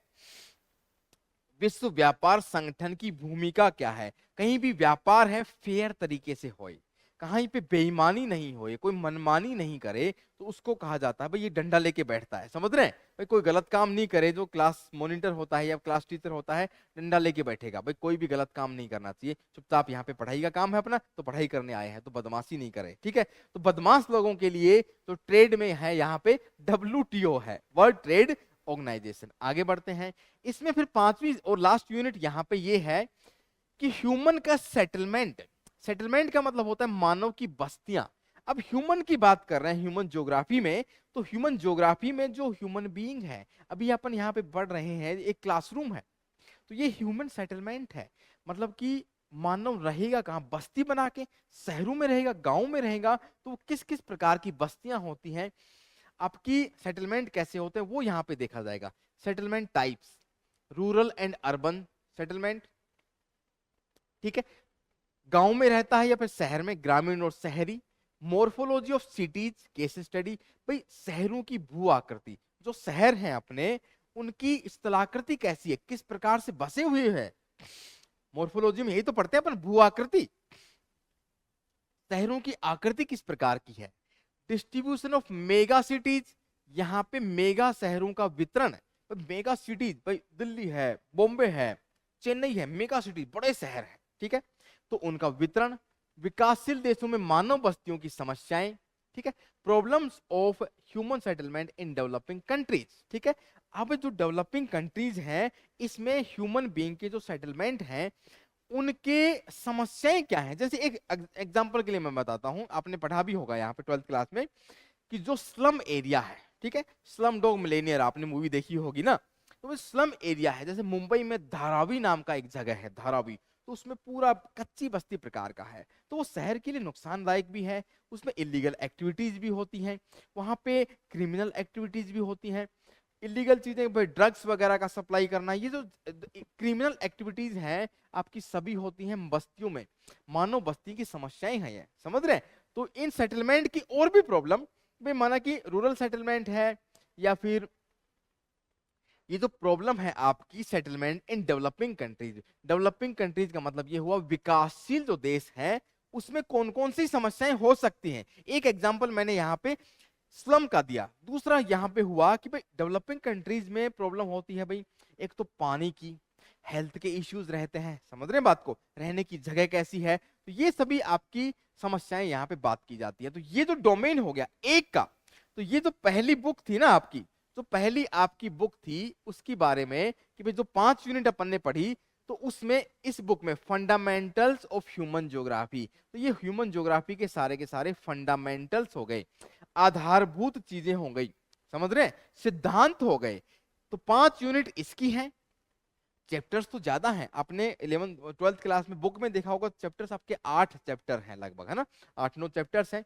विश्व व्यापार संगठन की भूमिका क्या है। कहीं भी व्यापार है फेयर तरीके से होए, कहीं पे बेईमानी नहीं होए, कोई मनमानी नहीं करे, तो उसको कहा जाता है भाई ये डंडा लेके बैठता है, समझ रहे हैं? भाई कोई गलत काम नहीं करे, जो क्लास मॉनिटर होता है या क्लास टीचर होता है डंडा लेके बैठेगा, भाई कोई भी गलत काम नहीं करना चाहिए, चुपचाप यहाँ पे पढ़ाई का काम है अपना, तो पढ़ाई करने आए हैं तो बदमाशी नहीं करे, ठीक है। तो बदमाश लोगों के लिए तो ट्रेड में है यहाँ पे WTO है, वर्ल्ड ट्रेड ऑर्गेनाइजेशन। आगे बढ़ते हैं, इसमें फिर पांचवी और लास्ट यूनिट यहाँ पे ये है कि ह्यूमन का सेटलमेंट। सेटलमेंट का मतलब होता है मानव की बस्तियां। अब ह्यूमन की बात कर रहे हैं ह्यूमन ज्योग्राफी में, तो ह्यूमन ज्योग्राफी में जो ह्यूमन बीइंग है, अभी अपन यहाँ पे पढ़ रहे हैं, एक क्लासरूम है, तो ये ह्यूमन सेटलमेंट है। मतलब कि मानव रहेगा कहाँ, बस्ती बना के, शहरों में रहेगा, गांव में रहेगा, तो किस किस प्रकार की बस्तियां होती हैं, आपकी सेटलमेंट कैसे होते हैं वो यहाँ पे देखा जाएगा। Settlement types, rural and urban settlement, ठीक है, गांव में रहता है या फिर शहर में, ग्रामीण और शहरी। Morphology of cities case study, भाई शहरों की भू आकृति, जो शहर हैं अपने उनकी स्थलाकृति कैसी है, किस प्रकार से बसे हुए हैं, मोर्फोलॉजी में यही तो पढ़ते हैं अपन, भू आकृति, शहरों की आकृति किस प्रकार की है। डिस्ट्रीब्यूशन ऑफ मेगा सिटीज, यहाँ पे मेगा शहरों का वितरण है। मेगा सिटीज भाई दिल्ली है, बॉम्बे है, चेन्नई है, मेगा सिटीज बड़े शहर है, ठीक है, तो उनका वितरण। विकासशील देशों में मानव बस्तियों की समस्याएं, ठीक है। Problems of human settlement in developing countries, ठीक है। अब जो डेवलपिंग कंट्रीज हैं इसमें ह्यूमन बीइंग के जो सेटलमेंट हैं उनके समस्याएं क्या हैं। जैसे एक एग्जांपल के लिए मैं बताता हूं, आपने पढ़ा भी होगा यहाँ पे 12th क्लास में, कि जो स्लम एरिया है, ठीक है, स्लम डॉग मिलेनियर आपने मूवी देखी होगी ना, तो वो स्लम एरिया है। जैसे मुंबई में धारावी नाम का एक जगह है, धारावी, तो उसमें पूरा कच्ची बस्ती प्रकार का है, तो वो शहर के लिए नुकसानदायक भी है। उसमें इलीगल एक्टिविटीज भी होती हैं, वहां पे क्रिमिनल एक्टिविटीज भी होती हैं, इलीगल चीजें, भाई ड्रग्स वगैरह का सप्लाई करना, ये जो क्रिमिनल एक्टिविटीज हैं आपकी सभी होती हैं बस्तियों में। मानव बस्ती की समस्याएं हैं ये, समझ रहे हैं। तो इन सेटलमेंट की और भी प्रॉब्लम, भाई माना कि रूरल सेटलमेंट है, या फिर ये जो प्रॉब्लम है आपकी settlement in developing countries. Developing countries का मतलब ये हुआ विकासशील जो देश है उसमें कौन कौन सी समस्याएं हो सकती हैं। एक एग्जांपल मैंने यहाँ पे स्लम का दिया। दूसरा यहाँ पे हुआ कि भाई डेवलपिंग कंट्रीज में प्रॉब्लम होती है, भाई एक तो पानी की, हेल्थ के इश्यूज रहते हैं, समझ रहे हैं बात को, रहने की जगह कैसी है, तो ये सभी आपकी समस्याएं यहाँ पे बात की जाती है। तो ये जो डोमेन हो गया एक का, तो ये जो पहली बुक थी ना आपकी, जो पहली आपकी बुक थी उसकी बारे में कि भाई जो 5 यूनिट अपन ने पढ़ी, तो उसमें इस बुक में फंडामेंटल्स ऑफ ह्यूमन ज्योग्राफी, तो ये ह्यूमन ज्योग्राफी के सारे फंडामेंटल्स हो गए, आधारभूत चीजें हो गई, समझ रहे हैं, सिद्धांत हो गए। तो 5 यूनिट इसकी हैं। चैप्टर्स तो ज्यादा हैं, आपने 11th 12th क्लास में बुक में देखा होगा चैप्टर्स आपके 8 चैप्टर हैं लगभग, है ना, 8-9 चैप्टर्स हैं।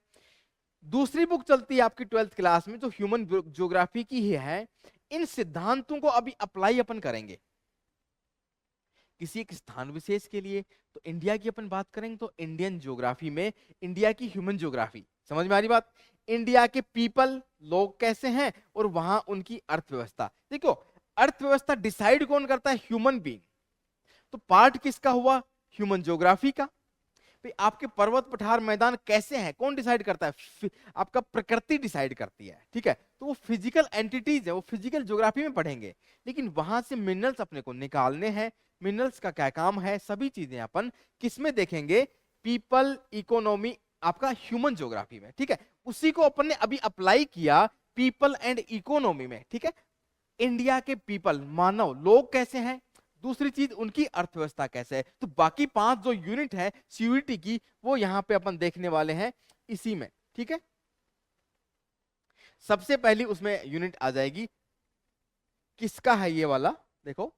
दूसरी बुक चलती है आपकी 12th क्लास में जो ह्यूमन ज्योग्राफी की ही है। इन सिद्धांतों को अभी अप्लाई अपन करेंगे किसी एक स्थान विशेष के लिए। तो इंडिया की अपन बात करेंगे तो इंडियन ज्योग्राफी में इंडिया की ह्यूमन ज्योग्राफी, समझ में आ रही बात, इंडिया के पीपल, लोग कैसे हैं, और वहां उनकी अर्थव्यवस्था। देखो अर्थव्यवस्था डिसाइड कौन करता है, ह्यूमन बीइंग। तो पार्ट किसका हुआ, ह्यूमन ज्योग्राफी का। भाई आपके पर्वत पठार मैदान कैसे हैं, कौन डिसाइड करता है, आपका प्रकृति डिसाइड करती है, ठीक है। तो वो फिजिकल एंटिटीज है, वो फिजिकल ज्योग्राफी में पढ़ेंगे। लेकिन वहां से मिनरल्स अपने को निकालने हैं, मिनरल्स का क्या काम है, सभी चीजें अपन किसमें देखेंगे, पीपल इकोनॉमी, आपका ह्यूमन ज्योग्राफी में, ठीक है। उसी को अपन ने अभी अप्लाई किया पीपल एंड इकोनॉमी में, ठीक है। इंडिया के पीपल, मानव, लोग कैसे हैं, दूसरी चीज उनकी अर्थव्यवस्था कैसे है। तो बाकी 5 जो यूनिट है सीयूईटी की, वो यहां पे अपन देखने वाले हैं इसी में, ठीक है। सबसे पहली उसमें यूनिट आ जाएगी, किसका है ये वाला, देखो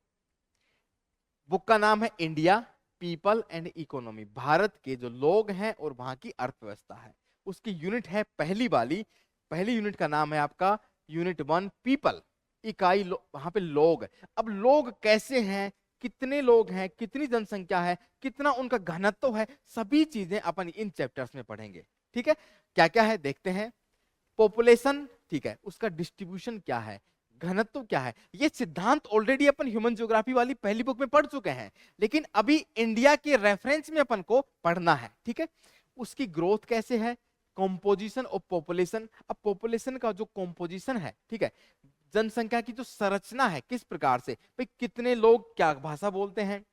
बुक का नाम है India people and economy, Bharat के जो लोग हैं और वहां की अर्थव्यवस्था है, उसकी यूनिट है पहली वाली। पहली यूनिट का नाम है आपका यूनिट 1 पीपल, इकाई वहां पे लोग। अब लोग कैसे हैं, कितने लोग हैं, कितनी जनसंख्या है, कितना उनका घनत्व है, सभी चीजें अपन इन चैप्टर्स में पढ़ेंगे, ठीक है। क्या क्या है देखते हैं, पॉपुलेशन, ठीक है, उसका डिस्ट्रीब्यूशन क्या है, घनत्व क्या है, ये सिद्धांत ऑलरेडी अपन ह्यूमन ज्योग्राफी वाली पहली बुक में पढ़ चुके हैं, लेकिन अभी इंडिया के रेफरेंस में अपन को पढ़ना है, ठीक है। उसकी ग्रोथ कैसे है, कॉम्पोजिशन ऑफ पॉपुलेशन। अब पॉपुलेशन का जो कॉम्पोजिशन है, ठीक है, जनसंख्या की जो संरचना है किस प्रकार से, भाई कितने लोग क्या भाषा बोलते हैं,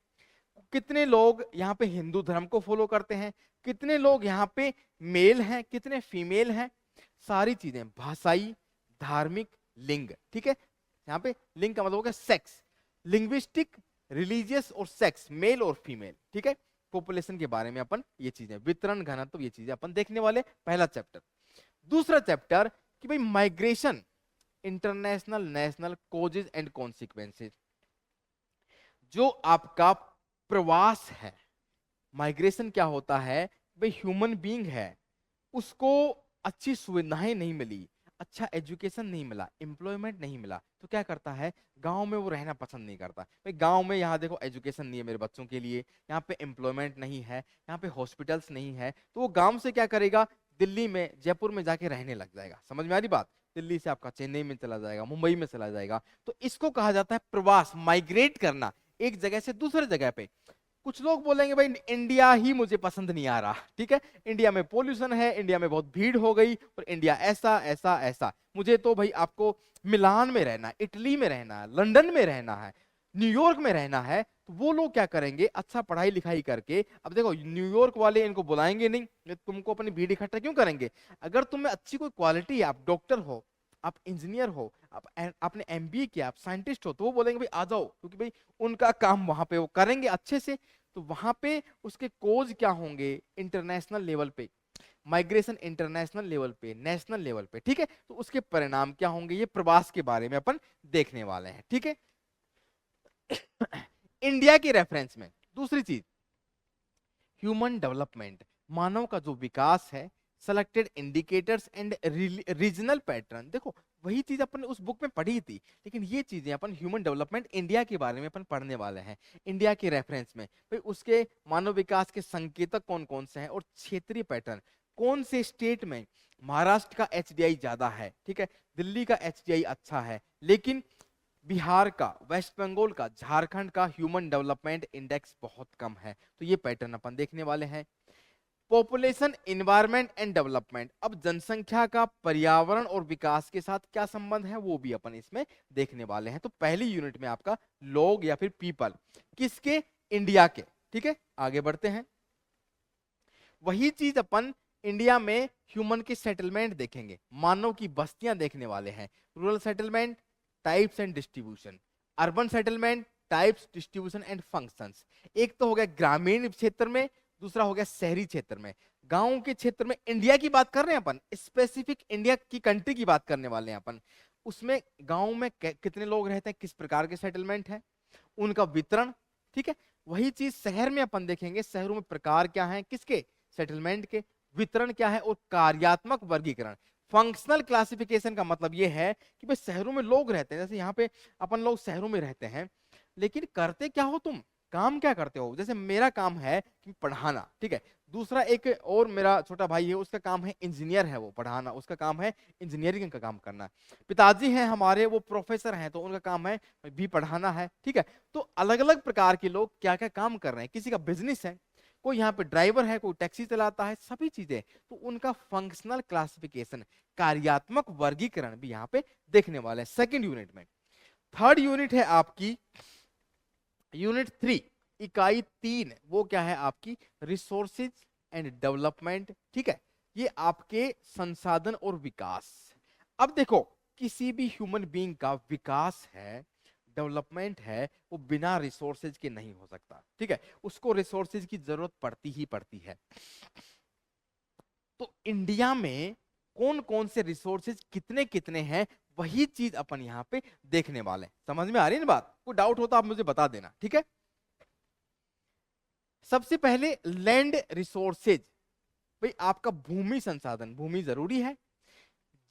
कितने लोग यहाँ पे हिंदू धर्म को फॉलो करते हैं, कितने लोग यहाँ पे मेल हैं, कितने फीमेल हैं, सारी चीजें, भाषाई, धार्मिक, लिंग, ठीक है। यहाँ पे लिंग का मतलब हो गया सेक्स, लिंग्विस्टिक, रिलीजियस और सेक्स, मेल और फीमेल, ठीक है। पॉपुलेशन के बारे में अपन ये चीजें, वितरण, घनत्व, ये चीजें अपन देखने वाले, पहला चैप्टर। दूसरा चैप्टर कि भाई migration, international, national, causes and consequences, जो आपका प्रवास है। माइग्रेशन क्या होता है, भाई ह्यूमन बीइंग है, उसको अच्छी सुविधाएं नहीं मिली, अच्छा एजुकेशन नहीं मिला, एम्प्लॉयमेंट नहीं मिला, तो क्या करता है, गांव में वो रहना पसंद नहीं करता। भाई गांव में यहाँ देखो एजुकेशन नहीं है मेरे बच्चों के लिए, यहाँ पे एम्प्लॉयमेंट नहीं है, यहाँ पे हॉस्पिटल्स नहीं है, तो वो गांव से क्या करेगा, दिल्ली में, जयपुर में जाके रहने लग जाएगा, समझ में आ रही बात, दिल्ली से आपका चेन्नई में चला जाएगा, मुंबई में चला जाएगा। तो इसको कहा जाता है प्रवास, माइग्रेट करना एक जगह से दूसरे जगह पे। कुछ लोग बोलेंगे भाई इंडिया ही मुझे पसंद नहीं आ रहा, ठीक है, इंडिया में पोल्यूशन है, इंडिया में बहुत भीड़ हो गई, और इंडिया ऐसा ऐसा ऐसा, मुझे तो भाई आपको मिलान में रहना है, इटली में रहना है, लंदन में रहना है, न्यूयॉर्क में रहना है। तो वो लोग क्या करेंगे, अच्छा पढ़ाई लिखाई करके, अब देखो न्यूयॉर्क वाले इनको बुलाएंगे नहीं, तुमको अपनी भीड़ इकट्ठा क्यों करेंगे, अगर तुम्हें अच्छी कोई क्वालिटी है, आप डॉक्टर हो, आप इंजीनियर हो, आपने एमबीए किया, आप साइंटिस्ट हो, तो वो बोलेंगे भाई आ जाओ, क्योंकि भाई उनका काम वहां पे वो करेंगे अच्छे से। तो वहां पे उसके कोज क्या होंगे, इंटरनेशनल लेवल पे माइग्रेशन, इंटरनेशनल लेवल पे, नेशनल लेवल पे, ठीक है। तो उसके परिणाम क्या होंगे, ये प्रवास के बारे में अपन देखने वाले हैं, ठीक है। इंडिया के रेफरेंस में दूसरी चीज, ह्यूमन डेवलपमेंट, मानव का जो विकास है, selected indicators and regional pattern. देखो वही चीज अपन उस बुक में पढ़ी थी, लेकिन ये चीजें अपन ह्यूमन डेवलपमेंट इंडिया के बारे में अपन पढ़ने वाले हैं, इंडिया के रेफरेंस में। भाई उसके मानव विकास के संकेतक कौन कौन से हैं और क्षेत्रीय पैटर्न, कौन से स्टेट में महाराष्ट्र का एचडीआई ज्यादा है, ठीक है, दिल्ली का एचडीआई अच्छा है, लेकिन बिहार का, वेस्ट बंगाल का, झारखंड का ह्यूमन डेवलपमेंट इंडेक्स बहुत कम है। तो ये पैटर्न अपन देखने वाले हैं। पॉपुलेशन, एनवायरनमेंट एंड डेवलपमेंट, अब जनसंख्या का पर्यावरण और विकास के साथ क्या संबंध है वो भी अपन इसमें देखने वाले हैं। तो पहली यूनिट में आपका लोग या फिर पीपल, किसके, इंडिया के, ठीक है। आगे बढ़ते हैं, वही चीज अपन इंडिया में ह्यूमन के सेटलमेंट देखेंगे, मानव की बस्तियां देखने वाले हैं। Rural settlement, types and distribution, urban settlement, types, distribution and functions. एक तो हो गया ग्रामीण क्षेत्र में, दूसरा हो गया शहरी क्षेत्र में। गांव के क्षेत्र में इंडिया की बात कर रहे हैं अपन, स्पेसिफिक इंडिया की कंट्री की बात करने वाले हैं अपन। उसमें गांव में कितने लोग रहते हैं, किस प्रकार के सेटलमेंट है, उनका वितरण, ठीक है। वही चीज शहर में अपन देखेंगे, शहरों में प्रकार क्या है, किसके, सेटलमेंट के, वितरण क्या है और कार्यात्मक वर्गीकरण। फंक्शनल क्लासिफिकेशन का मतलब यह है कि भाई शहरों में लोग रहते हैं, जैसे यहाँ पे अपन लोग शहरों में रहते हैं, लेकिन करते क्या हो तुम, काम क्या करते हो। जैसे मेरा काम है कि पढ़ाना, ठीक है, दूसरा एक और मेरा छोटा भाई है, उसका काम है इंजीनियर है, वो पढ़ाना, उसका काम है इंजीनियरिंग का काम करना। पिताजी हैं हमारे, वो प्रोफेसर हैं, तो उनका काम है भी पढ़ाना है, ठीक है। तो अलग अलग प्रकार के लोग क्या क्या काम कर रहे हैं, किसी का बिजनेस है, कोई यहाँ पे ड्राइवर है, कोई टैक्सी चलाता है, सभी चीजें, तो उनका फंक्शनल क्लासिफिकेशन, कार्यात्मक वर्गीकरण भी यहाँ पे देखने वाले हैं सेकंड यूनिट में। थर्ड यूनिट है आपकी यूनिट 3, इकाई 3, वो क्या है आपकी, रिसोर्सेज एंड डेवलपमेंट, ठीक है। ये आपके संसाधन और विकास। अब देखो किसी भी ह्यूमन बीइंग का विकास है, डेवलपमेंट है, वो बिना रिसोर्सेज के नहीं हो सकता, ठीक है, उसको रिसोर्सेज की जरूरत पड़ती ही पड़ती है। तो इंडिया में कौन कौन से रिसोर्सेज कितने कितने हैं, वही चीज अपन यहाँ पे देखने वाले हैं। समझ में आ रही है ना बात, कोई डाउट हो तो आप मुझे बता देना, ठीक है। सबसे पहले लैंड रिसोर्सेज, भाई आपका भूमि संसाधन, भूमि जरूरी है।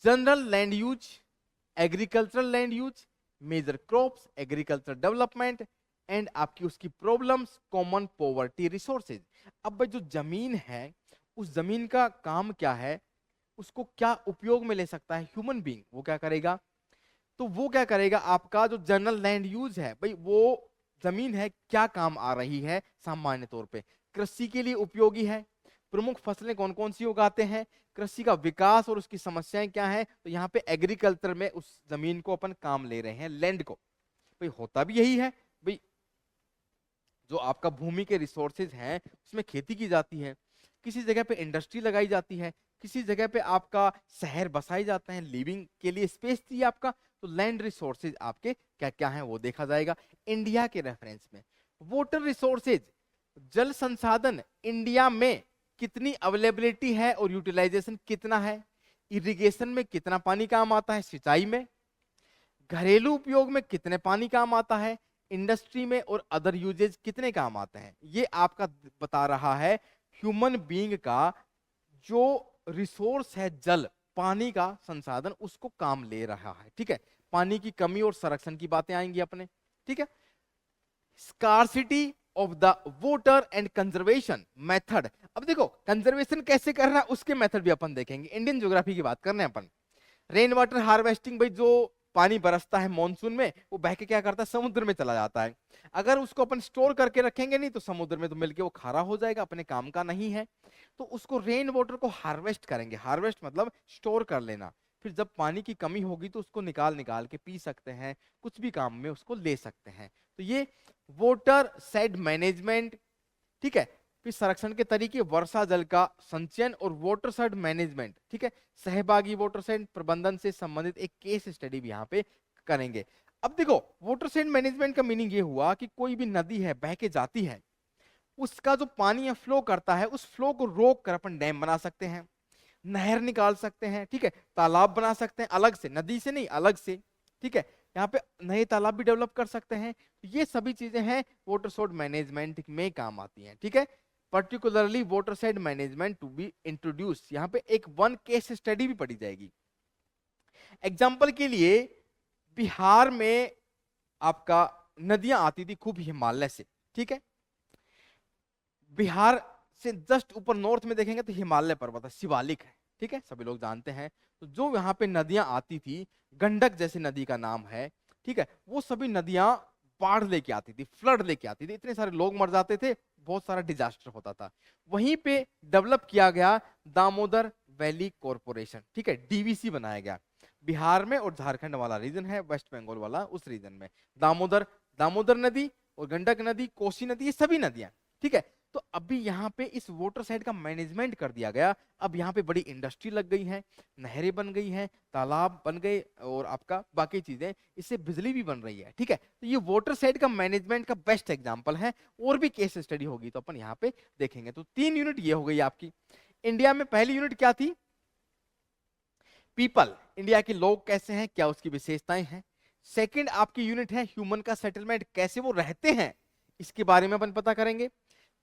General land use, agricultural land use, major crops, agriculture development and आपकी उसकी प्रॉब्लम्स, कॉमन पॉवर्टी रिसोर्सेज। अब भाई जो जमीन है, उस जमीन का काम क्या है, उसको क्या उपयोग में ले सकता है ह्यूमन बीइंग, वो क्या करेगा, तो वो क्या करेगा, आपका जो जनरल लैंड यूज है, भाई वो जमीन है क्या काम आ रही है, सामान्य तौर पे कृषि के लिए उपयोगी है। प्रमुख फसलें कौन कौन सी उगाते हैं, कृषि का विकास और उसकी समस्याएं क्या है, तो यहाँ पे एग्रीकल्चर में उस जमीन को अपन काम ले रहे हैं, लैंड को। भाई होता भी यही है, भाई जो आपका भूमि के रिसोर्सेज हैं उसमें खेती की जाती है, किसी जगह पे इंडस्ट्री लगाई जाती है, किसी जगह पे आपका शहर बसाए जाते हैं, लिविंग के लिए स्पेस चाहिए आपका, तो लैंड रिसोर्सेज आपके क्या क्या हैं वो देखा जाएगा। इंडिया के रेफरेंस में वाटर रिसोर्सेज, जल संसाधन इंडिया में कितनी अवेलेबिलिटी है और यूटिलाइजेशन कितना है, इरिगेशन में कितना पानी काम आता है, सिंचाई में, घरेलू उपयोग में कितने पानी काम आता है, इंडस्ट्री में और अदर यूजेज कितने काम आते हैं। ये आपका बता रहा है ह्यूमन बीइंग का जो रिसोर्स है, जल, पानी का संसाधन, उसको काम ले रहा है, ठीक है। पानी की कमी और संरक्षण की बातें आएंगी अपने, ठीक है। Scarcity of the water and conservation method, अब देखो कंजर्वेशन कैसे करना है उसके मेथड भी अपन देखेंगे, इंडियन ज्योग्राफी की बात कर रहे हैं अपन। रेन वाटर हार्वेस्टिंग, भाई जो पानी बरसता है मॉनसून में, वो बह के क्या करता है, समुद्र में चला जाता है। अगर उसको अपन स्टोर करके रखेंगे नहीं तो समुद्र में तो मिलके वो खारा हो जाएगा, अपने काम का नहीं है। तो उसको रेन वाटर को हार्वेस्ट करेंगे, हार्वेस्ट मतलब स्टोर कर लेना, फिर जब पानी की कमी होगी तो उसको निकाल निकाल के पी सकते हैं, कुछ भी काम में उसको ले सकते हैं। तो ये वाटर शेड मैनेजमेंट, ठीक है। फिर संरक्षण के तरीके, वर्षा जल का संचयन और वाटर शेड मैनेजमेंट, ठीक है। सहभागी वाटर शेड प्रबंधन से संबंधित एक केस स्टडी भी यहाँ पे करेंगे। अब देखो वाटर शेड मैनेजमेंट का मीनिंग ये हुआ कि कोई भी नदी है बह के जाती है, उसका जो पानी है फ्लो करता है, उस फ्लो को रोक कर अपन डैम बना सकते हैं, नहर निकाल सकते हैं, ठीक है, तालाब बना सकते हैं, अलग से, नदी से नहीं अलग से, ठीक है। यहाँ पे नए तालाब भी डेवलप कर सकते हैं। ये सभी चीजें हैं वाटर शेड मैनेजमेंट में काम आती हैं, ठीक है। Particularly watershed management to be introduce. यहाँ पे एक वन केस स्टडी भी पढ़ी जाएगी। एग्जाम्पल के लिए बिहार में आपका नदियां आती थी खूब हिमालय से, ठीक है। बिहार से जस्ट ऊपर नॉर्थ में देखेंगे तो हिमालय पर्वत है, शिवालिक है, ठीक है, सभी लोग जानते हैं। तो जो यहाँ पे नदियां आती थी, गंडक जैसी नदी का नाम है, ठीक है, वो सभी नदियां बाढ़ लेके आती थी, फ्लड लेके आती थी, इतने सारे लोग मर जाते थे, बहुत सारा डिजास्टर होता था। वहीं पे डेवलप किया गया दामोदर वैली कॉरपोरेशन, ठीक है, डीवीसी बनाया गया। बिहार में और झारखंड वाला रीजन है, वेस्ट बंगाल वाला उस रीजन में दामोदर दामोदर नदी और गंडक नदी, कोसी नदी, ये सभी नदियां, ठीक है। तो अभी यहाँ पे इस वाटर साइड का मैनेजमेंट कर दिया गया। अब यहाँ पे बड़ी इंडस्ट्री लग गई है, नहरें बन गई हैं, तालाब बन गए और आपका बाकी चीजें, इससे बिजली भी बन रही है, ठीक है। तो ये वाटर साइड का मैनेजमेंट का बेस्ट एग्जांपल है। और भी केस स्टडी होगी तो अपन यहाँ पे देखेंगे। तो 3 यूनिट ये हो गई आपकी। इंडिया में पहली यूनिट क्या थी? पीपल, इंडिया के लोग कैसे हैं, क्या उसकी विशेषताएं हैं। सेकंड आपकी यूनिट है ह्यूमन का सेटलमेंट, कैसे वो रहते हैं, इसके बारे में अपन पता करेंगे।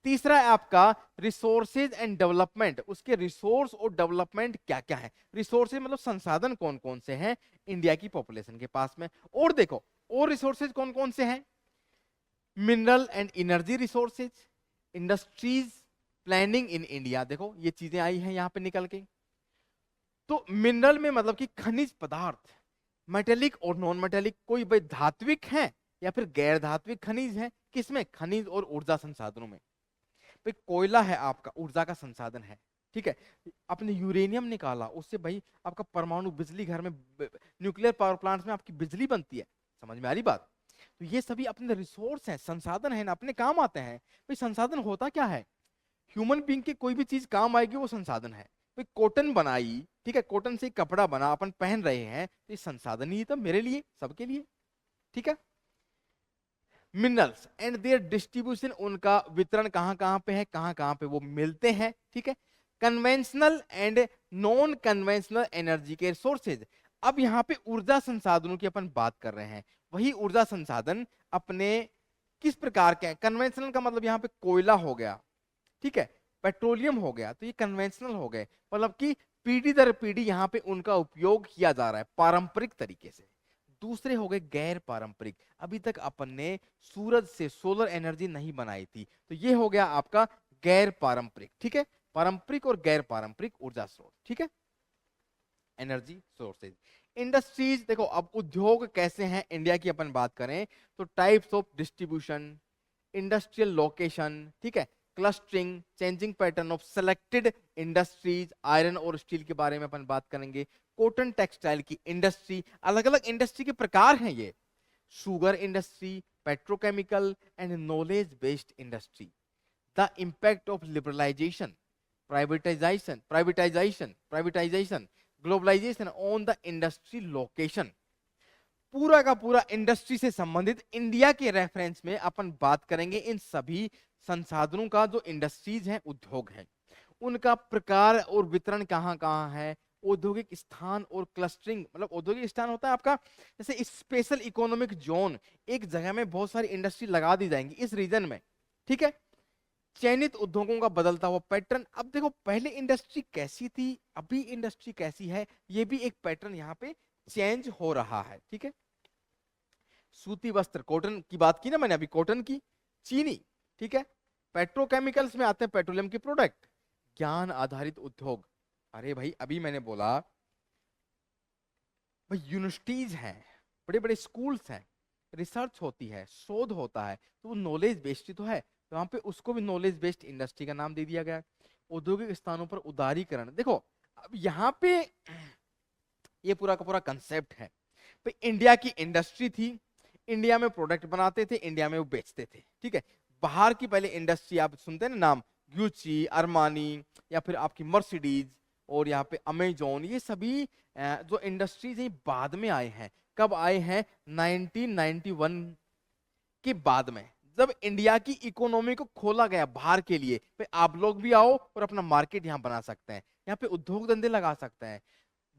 तीसरा है आपका रिसोर्सेज एंड डेवलपमेंट, उसके रिसोर्स और डेवलपमेंट क्या क्या है। रिसोर्सेज मतलब संसाधन कौन कौन से हैं इंडिया की पॉपुलेशन के पास में। और देखो और रिसोर्सेज कौन कौन से हैं, mineral and energy resources, industries, planning in India, देखो ये चीजें आई हैं यहां पे निकल के। तो मिनरल में मतलब कि खनिज पदार्थ, मेटेलिक और नॉन मेटेलिक, कोई भाई धात्विक है या फिर गैर धात्विक खनिज है, किसमें, खनिज और ऊर्जा संसाधनों में। भाई कोयला है आपका ऊर्जा का संसाधन है, ठीक है। आपने यूरेनियम निकाला, उससे भाई आपका परमाणु बिजली, घर में न्यूक्लियर पावर प्लांट्स में आपकी बिजली बनती है, समझ में आ रही बात। तो ये सभी अपने रिसोर्स हैं, संसाधन है ना, अपने काम आते हैं। भाई संसाधन होता क्या है, ह्यूमन बीइंग की कोई भी चीज काम आएगी वो संसाधन है। भाई कॉटन बनाई, ठीक है, कॉटन से कपड़ा बना, अपन पहन रहे हैं, तो ये संसाधन ही तो मेरे लिए, सबके लिए, ठीक है। मिनरल्स एंड देयर डिस्ट्रीब्यूशन, उनका वितरण कहां कहां पे है, कहां कहां पे वो मिलते हैं, ठीक है। Conventional and non conventional energy के सोर्सेज, अब यहाँ पे ऊर्जा संसाधनों की अपन बात कर रहे हैं। वही ऊर्जा संसाधन अपने किस प्रकार के हैं, कन्वेंशनल का मतलब यहाँ पे कोयला हो गया, ठीक है, पेट्रोलियम हो गया, तो ये कन्वेंशनल हो गए, मतलब कि पीढ़ी दर पीढ़ी यहाँ पे उनका उपयोग किया जा रहा है पारंपरिक तरीके से। दूसरे हो गए गैर पारंपरिक, अभी तक अपन ने सूरज से सोलर एनर्जी नहीं बनाई थी, तो ये हो गया आपका गैर पारंपरिक, ठीक है। पारंपरिक और गैर पारंपरिक ऊर्जा स्रोत, ठीक है, एनर्जी सोर्सेज। इंडस्ट्रीज, देखो अब उद्योग कैसे हैं इंडिया की अपन बात करें तो types of distribution, industrial location, ठीक है, clustering, changing pattern of selected industries, iron और स्टील के बारे में अपन बात करेंगे। कॉटन टेक्सटाइल की इंडस्ट्री, अलग अलग इंडस्ट्री के प्रकार हैं ये, sugar industry, petrochemical and knowledge based industry. The impact of liberalisation, privatisation, globalisation on the industry location. पूरा का पूरा इंडस्ट्री से संबंधित इंडिया के रेफरेंस में अपन बात करेंगे। इन सभी संसाधनों का जो इंडस्ट्रीज हैं, उद्योग हैं, उनका प्रकार और वितरण कहां कहां है, औद्योगिक स्थान और क्लस्टरिंग, मतलब औद्योगिक स्थान होता है आपका जैसे स्पेशल इकोनॉमिक जोन, एक जगह में बहुत सारी इंडस्ट्री लगा दी जाएंगी इस रीजन में, ठीक है। चयनित उद्योगों का बदलता हुआ पैटर्न, अब देखो पहले इंडस्ट्री कैसी थी, अभी इंडस्ट्री कैसी है, ये भी एक पैटर्न यहाँ पे चेंज हो रहा है, ठीक है। सूती वस्त्र, कॉटन की बात की ना मैंने अभी, कॉटन की, चीनी, ठीक है। पेट्रोकेमिकल्स में आते हैं पेट्रोलियम के प्रोडक्ट, ज्ञान आधारित उद्योग, अरे भाई अभी मैंने बोला भाई यूनिवर्सिटीज हैं, बड़े बड़े स्कूल्स हैं, रिसर्च होती है, शोध होता है, तो वो नॉलेज बेस्ड तो है, तो वहां पे उसको भी नॉलेज बेस्ड इंडस्ट्री का नाम दे दिया गया है। औद्योगिक स्थानों पर उदारीकरण, देखो अब यहाँ पे ये पूरा का पूरा कंसेप्ट है। भाई इंडिया की इंडस्ट्री थी, इंडिया में प्रोडक्ट बनाते थे, इंडिया में वो बेचते थे, ठीक है। बाहर की पहले इंडस्ट्री आप सुनते हैं ना नाम, ग्यूची, अरमानी या फिर आपकी मर्सिडीज और यहाँ पे अमेजोन, ये सभी जो इंडस्ट्रीज हैं बाद में आए हैं। कब आए हैं, 1991 के बाद में, जब इंडिया की इकोनॉमी को खोला गया बाहर के लिए, भाई आप लोग भी आओ और अपना मार्केट यहाँ बना सकते हैं, यहाँ पे उद्योग धंधे लगा सकते हैं।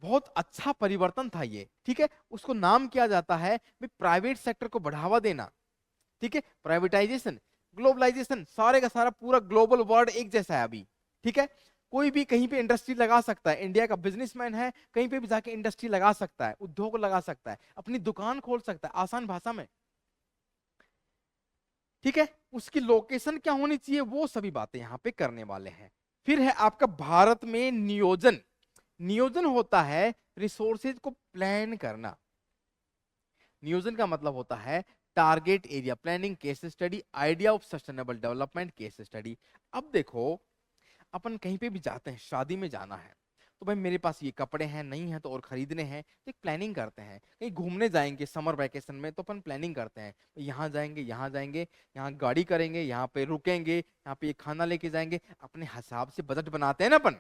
बहुत अच्छा परिवर्तन था ये, ठीक है। उसको नाम किया जाता है प्राइवेट सेक्टर को बढ़ावा देना, ठीक है, प्राइवेटाइजेशन। ग्लोबलाइजेशन, सारे का सारा पूरा ग्लोबल वर्ल्ड एक जैसा है अभी, ठीक है। कोई भी कहीं पे इंडस्ट्री लगा सकता है, इंडिया का बिजनेसमैन है कहीं पे भी जाके इंडस्ट्री लगा सकता है, उद्योग लगा सकता है, अपनी दुकान खोल सकता है आसान भाषा में, ठीक है। उसकी लोकेशन क्या होनी चाहिए, वो सभी बातें यहाँ पे करने वाले हैं। फिर है आपका भारत में नियोजन। नियोजन होता है रिसोर्सेज को प्लान करना। नियोजन का मतलब होता है target area planning, case study, idea of sustainable development, case study. अब देखो अपन कहीं पे भी जाते हैं, शादी में जाना है तो भाई मेरे पास ये कपड़े हैं, नहीं है तो और खरीदने हैं, तो एक प्लानिंग करते हैं। कहीं घूमने जाएंगे समर वैकेशन में तो अपन प्लानिंग करते हैं, यहाँ जाएंगे, यहाँ जाएंगे, यहाँ गाड़ी करेंगे, यहाँ पे रुकेंगे, यहाँ पे ये खाना लेके जाएंगे, अपने हिसाब से बजट बनाते हैं ना अपन।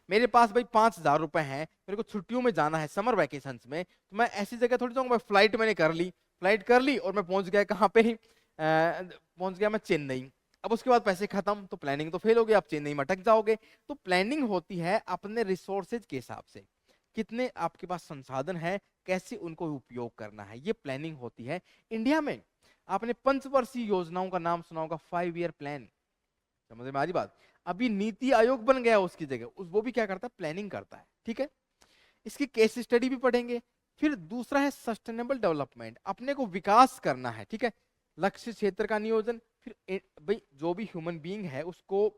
मेरे पास भाई 5,000 रुपए हैं, मेरे को छुट्टियों में जाना है समर वैकेशन में, तो मैं ऐसी जगह थोड़ी जाऊंगा, फ्लाइट मैंने कर ली, फ्लाइट कर ली और मैं पहुंच गया कहाँ पे, पहुंच गया मैं चेन्नई। अब उसके बाद पैसे खत्म, तो प्लानिंग तो फेल हो गई, आप चेन्नई में अटक जाओगे। तो प्लानिंग होती है अपने रिसोर्सेज के हिसाब से, कितने आपके पास संसाधन है, कैसे उनको उपयोग करना है, ये प्लानिंग होती है। इंडिया में आपने पंचवर्षीय योजनाओं का नाम सुना होगा, 5 ईयर प्लान, समझ में आ रही बात। अभी नीति आयोग बन गया उसकी जगह, वो भी क्या करता है, प्लानिंग करता है, ठीक है। इसकी केस स्टडी भी पढ़ेंगे। फिर दूसरा है सस्टेनेबल डेवलपमेंट, अपने को विकास करना है, ठीक है। लक्ष्य क्षेत्र का नियोजन, फिर भाई जो भी ह्यूमन बीइंग है उसको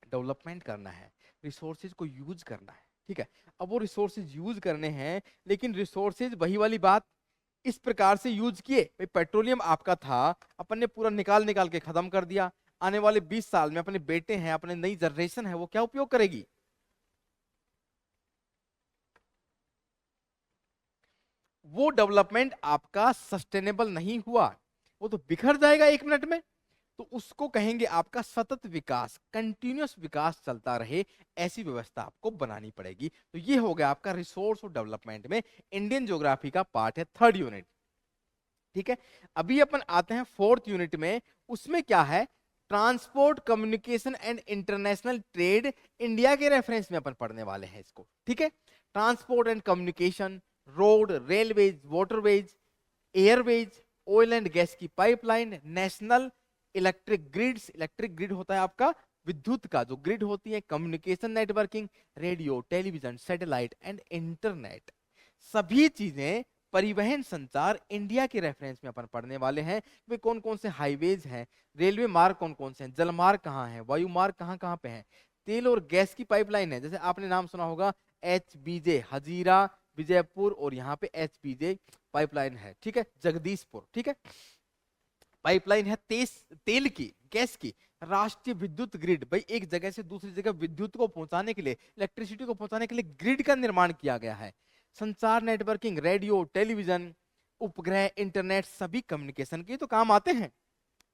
डेवलपमेंट करना है, रिसोर्सेज को यूज करना है, ठीक है। अब वो रिसोर्सेज यूज करने हैं, लेकिन रिसोर्सेज वही वाली बात, इस प्रकार से यूज किए, भाई पेट्रोलियम आपका था, अपन ने पूरा निकाल निकाल के खत्म कर दिया। आने वाले 20 साल में अपने बेटे हैं, अपने नई जनरेशन है, वो क्या उपयोग करेगी, वो डेवलपमेंट आपका सस्टेनेबल नहीं हुआ, वो तो बिखर जाएगा 1 मिनट में। तो उसको कहेंगे आपका सतत विकास, कंटिन्यूअस विकास चलता रहे, ऐसी व्यवस्था आपको बनानी पड़ेगी। तो ये हो गया आपका रिसोर्स और डेवलपमेंट में इंडियन ज्योग्राफी का पार्ट है, 3rd यूनिट, ठीक है। अभी अपन आते हैं 4th यूनिट में, उसमें क्या है, transport, communication and international trade. India के रेफरेंस में अपन पढ़ने वाले हैं इसको, ठीक है। Transport and communication, road, railways, waterways, airways, oil and gas की pipeline, national electric grids, electric grid होता है आपका विद्युत का जो ग्रिड होती है, communication networking, radio, television, satellite and internet, सभी चीजें परिवहन संचार इंडिया के रेफरेंस में अपन पढ़ने वाले हैं। वे कौन कौन से हाईवेज हैं, रेलवे मार्ग कौन कौन से हैं, जल मार्ग कहाँ है, वायु मार्ग कहाँ कहाँ पे हैं, तेल और गैस की पाइपलाइन है, जैसे आपने नाम सुना होगा HBJ, हजीरा, विजयपुर, और यहाँ पे HPJ पाइपलाइन है, ठीक है, जगदीशपुर, ठीक है। पाइपलाइन है तेल की, गैस की। राष्ट्रीय विद्युत ग्रिड, भाई एक जगह से दूसरी जगह विद्युत को पहुंचाने के लिए, इलेक्ट्रिसिटी को पहुंचाने के लिए ग्रिड का निर्माण किया गया है। संचार नेटवर्किंग, रेडियो, टेलीविजन, उपग्रह, इंटरनेट, सभी कम्युनिकेशन के तो काम आते हैं,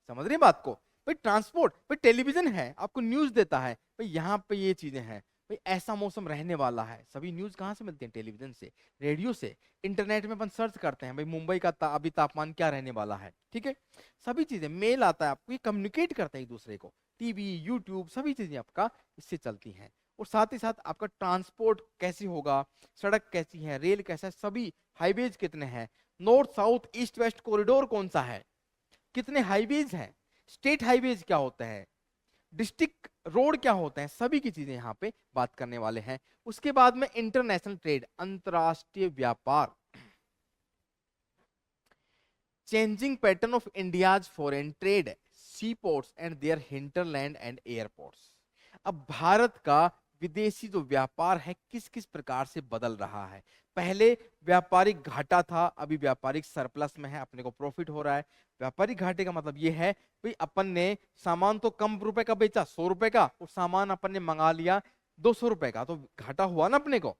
समझ रहे हैं बात को। भाई ट्रांसपोर्ट, भाई टेलीविजन है आपको न्यूज देता है, भाई यहाँ पे ये चीजें हैं, भाई ऐसा मौसम रहने वाला है, सभी न्यूज कहाँ से मिलते हैं, टेलीविजन से, रेडियो से। इंटरनेट में अपन सर्च करते हैं भाई मुंबई का अभी तापमान क्या रहने वाला है, ठीक है। सभी चीजें, मेल आता है आपको, ये कम्युनिकेट करते हैं एक दूसरे को, टीवी, यूट्यूब, सभी चीजें आपका इससे चलती हैं। और साथ ही साथ आपका ट्रांसपोर्ट कैसे होगा, सड़क कैसी है, रेल कैसा है, सभी हाईवेज कितने हैं, north south east west corridor कौन सा है, कितने हाईवेज हैं, स्टेट हाईवेज क्या होता है, डिस्ट्रिक्ट रोड क्या होते हैं, सभी की चीजें यहाँ पे बात करने वाले हैं। उसके बाद में इंटरनेशनल ट्रेड, अंतरराष्ट्रीय व्यापार, changing pattern of India's foreign trade, sea ports and their hinterland and airports. अब भारत का विदेशी जो व्यापार है किस किस प्रकार से बदल रहा है। पहले व्यापारिक घाटा था, अभी व्यापारिक सरप्लस में है, अपने को प्रॉफिट हो रहा है। व्यापारिक घाटे का मतलब ये है भाई अपन ने सामान तो कम रुपए का बेचा, 100 रुपए का, और सामान अपन ने मंगा लिया 200 रुपए का, तो घाटा हुआ ना अपने को।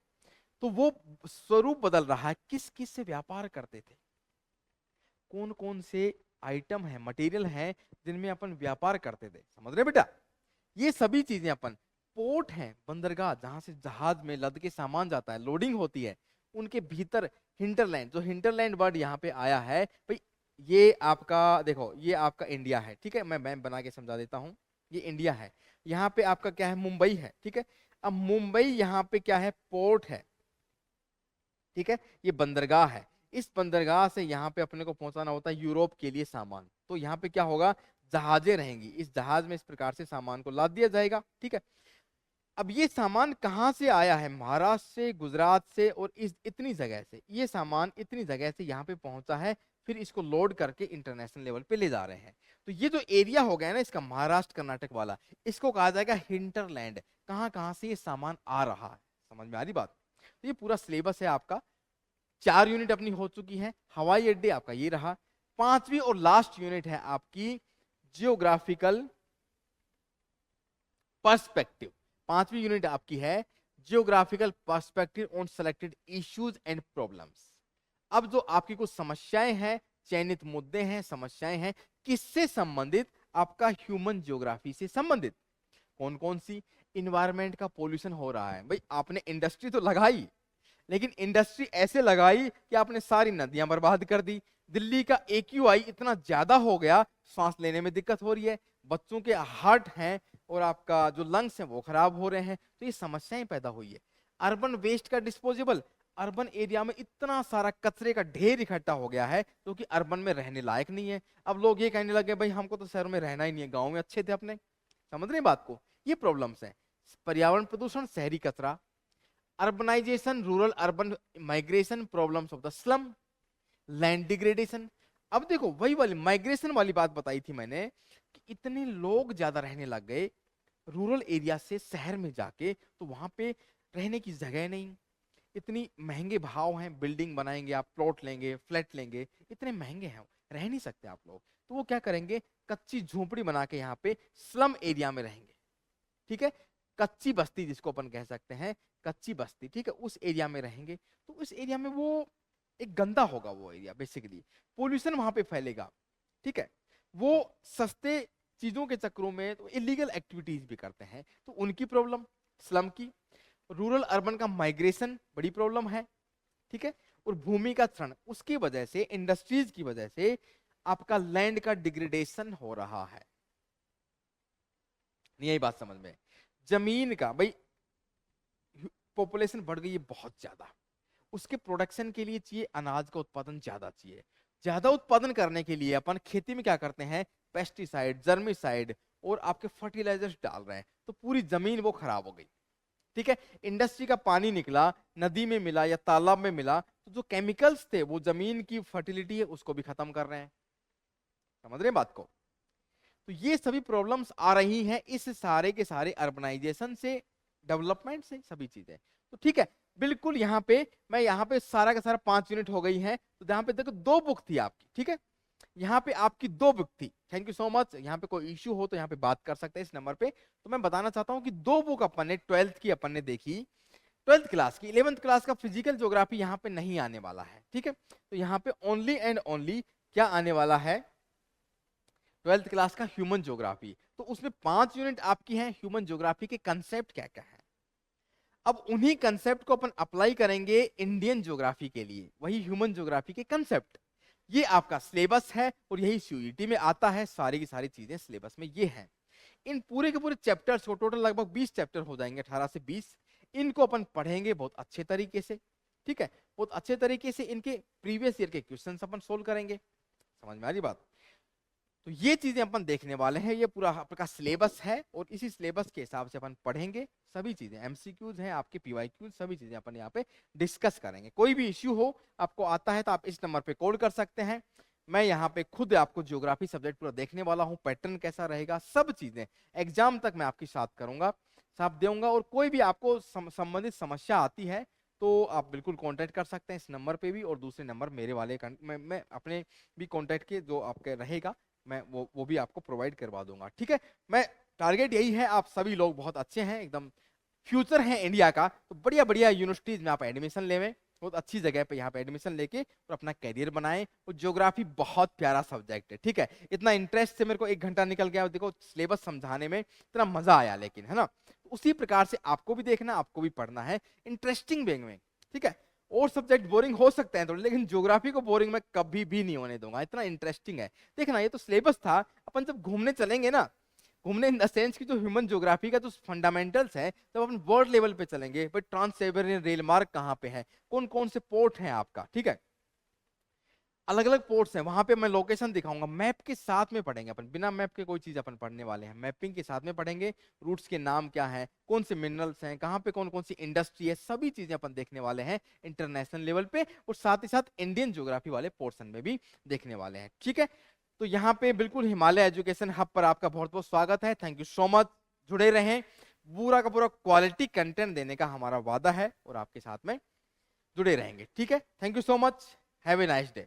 तो वो स्वरूप बदल रहा है, किस किस से व्यापार करते थे, कौन कौन से आइटम है, मटेरियल है जिनमें अपन व्यापार करते थे, समझ रहे बेटा। ये सभी चीजें अपन, पोर्ट है, बंदरगाह जहां से जहाज में लद के सामान जाता है, लोडिंग होती है, उनके भीतर हिंटरलैंड, जो हिंटरलैंड वर्ड यहाँ पे आया है भाई, ये आपका देखो, ये आपका इंडिया है, ठीक है, मैं मैप बना के समझा देता हूँ। ये इंडिया है, यहाँ पे आपका क्या है, मुंबई है, ठीक है। अब मुंबई यहाँ पे क्या है, पोर्ट है, ठीक है, ये बंदरगाह है। इस बंदरगाह से यहाँ पे अपने को पहुंचाना होता है यूरोप के लिए सामान। तो यहाँ पे क्या होगा, जहाजें रहेंगी, इस जहाज में इस प्रकार से सामान को लाद दिया जाएगा। ठीक है, अब ये सामान कहाँ से आया है, महाराष्ट्र से, गुजरात से और इस इतनी जगह से, ये सामान इतनी जगह से यहाँ पे पहुंचा है, फिर इसको लोड करके इंटरनेशनल लेवल पे ले जा रहे हैं। तो ये जो एरिया हो गया ना इसका, महाराष्ट्र कर्नाटक वाला, इसको कहा जाएगा हिंटरलैंड। कहाँ कहाँ से ये सामान आ रहा है, समझ में आ रही बात। तो ये पूरा सिलेबस है आपका, 4 यूनिट अपनी हो चुकी है। हवाई अड्डे आपका ये रहा। 5वीं और लास्ट यूनिट है आपकी जियोग्राफिकल पर्सपेक्टिव। 5वीं यूनिट आपकी है geographical perspective on selected issues and problems. अब जो आपकी कुछ समस्याएं हैं, चयनित मुद्दे हैं, समस्याएं हैं, किससे संबंधित, आपका ह्यूमन जियोग्राफी से संबंधित। कौन कौन सी, इन्वायरमेंट का पोल्यूशन हो रहा है, भाई आपने इंडस्ट्री तो लगाई, लेकिन इंडस्ट्री ऐसे लगाई कि आपने सारी नदियां बर्बाद कर दी। दिल्ली का AQI इतना ज्यादा हो गया, सांस लेने में दिक्कत हो रही है, बच्चों के हार्ट हैं और आपका जो लंग्स हैं वो खराब हो रहे हैं, तो ये समस्याएं पैदा हुई है। अर्बन वेस्ट का डिस्पोजेबल, अर्बन एरिया में इतना सारा कचरे का ढेर इकट्ठा हो गया है जो कि अर्बन में रहने लायक नहीं है। अब लोग ये कहने लगे भाई हमको तो शहरों में रहना ही नहीं है, गाँव में अच्छे थे अपने। समझ रहे बात को, ये प्रॉब्लम्स है। पर्यावरण प्रदूषण, शहरी कचरा, urbanisation, rural urban migration, problems of the slum, land degradation. अब देखो वही वाली माइग्रेशन वाली बात बताई थी मैंने कि इतने लोग ज्यादा रहने लग गए रूरल एरिया से शहर में जाके, तो वहां पे रहने की जगह नहीं, इतनी महंगे भाव हैं, बिल्डिंग बनाएंगे आप, प्लॉट लेंगे, फ्लैट लेंगे, इतने महंगे हैं, रह नहीं सकते आप लोग। तो वो क्या करेंगे, कच्ची झोपड़ी बना के यहाँ पे स्लम एरिया में रहेंगे। ठीक है, कच्ची बस्ती जिसको अपन कह सकते हैं, कच्ची बस्ती, ठीक है, उस एरिया में रहेंगे। तो उस एरिया में वो एक गंदा होगा वो एरिया, बेसिकली पोल्यूशन वहां पे फैलेगा। ठीक है, वो सस्ते चीजों के चक्करों में तो इलीगल एक्टिविटीज भी करते हैं, तो उनकी प्रॉब्लम, स्लम की। रूरल अर्बन का माइग्रेशन बड़ी प्रॉब्लम है। ठीक है, और भूमि का क्षरण, उसकी वजह से, इंडस्ट्रीज की वजह से आपका लैंड का डिग्रेडेशन हो रहा है। यही बात समझ में, जमीन का, भाई पॉपुलेशन बढ़ गई है बहुत ज्यादा, उसके प्रोडक्शन के लिए चाहिए अनाज का उत्पादन ज्यादा चाहिए। ज्यादा उत्पादन करने के लिए अपन खेती में क्या करते हैं, पेस्टिसाइड, जर्मिसाइड और आपके फर्टिलाइजर्स डाल रहे हैं, तो पूरी जमीन वो खराब हो गई। ठीक है, इंडस्ट्री का पानी निकला, नदी में मिला या तालाब में मिला, तो जो केमिकल्स थे वो जमीन की फर्टिलिटी है उसको भी खत्म कर रहे हैं। समझ रहे हैं बात को। तो ये सभी प्रॉब्लम्स आ रही हैं इस सारे के सारे अर्बनाइजेशन से, डेवलपमेंट से, सभी चीजें। तो ठीक है, बिल्कुल यहाँ पे मैं यहाँ पे सारा का सारा 5 यूनिट हो गई है। तो यहाँ पे देखो 2 बुक थी आपकी, ठीक है, यहाँ पे आपकी 2 बुक थी। Thank you so much. यहाँ पे कोई इश्यू हो तो यहाँ पे बात कर सकते हैं इस नंबर पे। तो मैं बताना चाहता हूँ कि 2 बुक अपन ने 12th की अपन ने देखी, 12th क्लास की। 11th क्लास का फिजिकल ज्योग्राफी यहाँ पे नहीं आने वाला है। ठीक है, तो यहाँ पे ओनली एंड ओनली क्या आने वाला है, 12th क्लास का ह्यूमन ज्योग्राफी। तो उसमें 5 यूनिट आपकी हैं ह्यूमन ज्योग्राफी के कंसेप्ट क्या क्या है। अब उन्हीं कंसेप्ट को अपन अप्लाई करेंगे इंडियन ज्योग्राफी के लिए, वही ह्यूमन ज्योग्राफी के कंसेप्ट। ये आपका सिलेबस है और यही सीयूईटी में आता है, सारी की सारी चीजें सिलेबस में ये हैं। इन पूरे के पूरे चैप्टर्स को, टोटल लगभग 20 चैप्टर हो जाएंगे, 18 से 20, इनको अपन पढ़ेंगे बहुत अच्छे तरीके से। ठीक है, बहुत अच्छे तरीके से इनके प्रीवियस ईयर के क्वेश्चन अपन सोल्व करेंगे। समझ में आ रही बात। तो ये चीजें अपन देखने वाले हैं, ये पूरा आपका सिलेबस है और इसी सिलेबस के हिसाब से अपन पढ़ेंगे। सभी चीजें एमसीक्यूज हैं आपके, पीवाईक्यूज, सभी चीजें अपन यहाँ पे डिस्कस करेंगे। कोई भी इश्यू हो आपको आता है तो आप इस नंबर पे कॉल कर सकते हैं। मैं यहाँ पे खुद आपको ज्योग्राफी सब्जेक्ट पूरा देखने वाला हूँ, पैटर्न कैसा रहेगा, सब चीजें एग्जाम तक मैं आपके साथ करूंगा, साथ दूंगा। और कोई भी आपको संबंधित समस्या आती है तो आप बिल्कुल कांटेक्ट कर सकते हैं इस नंबर पे भी, और दूसरे नंबर मेरे वाले मैं अपने भी कांटेक्ट के जो आपके रहेगा मैं वो भी आपको प्रोवाइड करवा दूंगा। ठीक है, मैं टारगेट यही है, आप सभी लोग बहुत अच्छे हैं, एकदम फ्यूचर है इंडिया का, तो बढ़िया बढ़िया यूनिवर्सिटीज में आप एडमिशन लेवें, बहुत अच्छी जगह पे यहाँ पे एडमिशन लेके और अपना कैरियर बनाएं। और ज्योग्राफी बहुत प्यारा सब्जेक्ट है। ठीक है, इतना इंटरेस्ट से मेरे को 1 घंटा निकल गया, देखो सिलेबस समझाने में इतना मजा आया, लेकिन है ना, उसी प्रकार से आपको भी देखना, आपको भी पढ़ना है इंटरेस्टिंग वे में। ठीक है, और सब्जेक्ट बोरिंग हो सकते हैं थोड़े, लेकिन ज्योग्राफी को बोरिंग मैं कभी भी नहीं होने दूंगा, इतना इंटरेस्टिंग है। देखना, ये तो सिलेबस था, अपन जब घूमने चलेंगे ना, घूमने इन द सेंस की जो ह्यूमन ज्योग्राफी का जो फंडामेंटल्स है, जब अपन वर्ल्ड लेवल पे चलेंगे, भाई ट्रांस साइबेरियन रेल मार्ग कहाँ पे है, कौन कौन से पोर्ट हैं आपका, ठीक है, अलग अलग पोर्ट्स हैं, वहां पे मैं लोकेशन दिखाऊंगा, मैप के साथ में पढ़ेंगे अपन, बिना मैप के कोई चीज अपन पढ़ने वाले हैं, मैपिंग के साथ में पढ़ेंगे। रूट्स के नाम क्या हैं, कौन से मिनरल्स हैं, कहाँ पे कौन कौन सी इंडस्ट्री है, सभी चीजें अपन देखने वाले हैं इंटरनेशनल लेवल पे, और साथ ही साथ इंडियन ज्योग्राफी वाले पोर्शन में भी देखने वाले हैं। ठीक है, तो यहाँ पे बिल्कुल हिमालय एजुकेशन हब पर आपका बहुत बहुत स्वागत है। थैंक यू सो मच, जुड़े रहें, पूरा का पूरा क्वालिटी कंटेंट देने का हमारा वादा है और आपके साथ में जुड़े रहेंगे। ठीक है, thank you so much, have a nice day.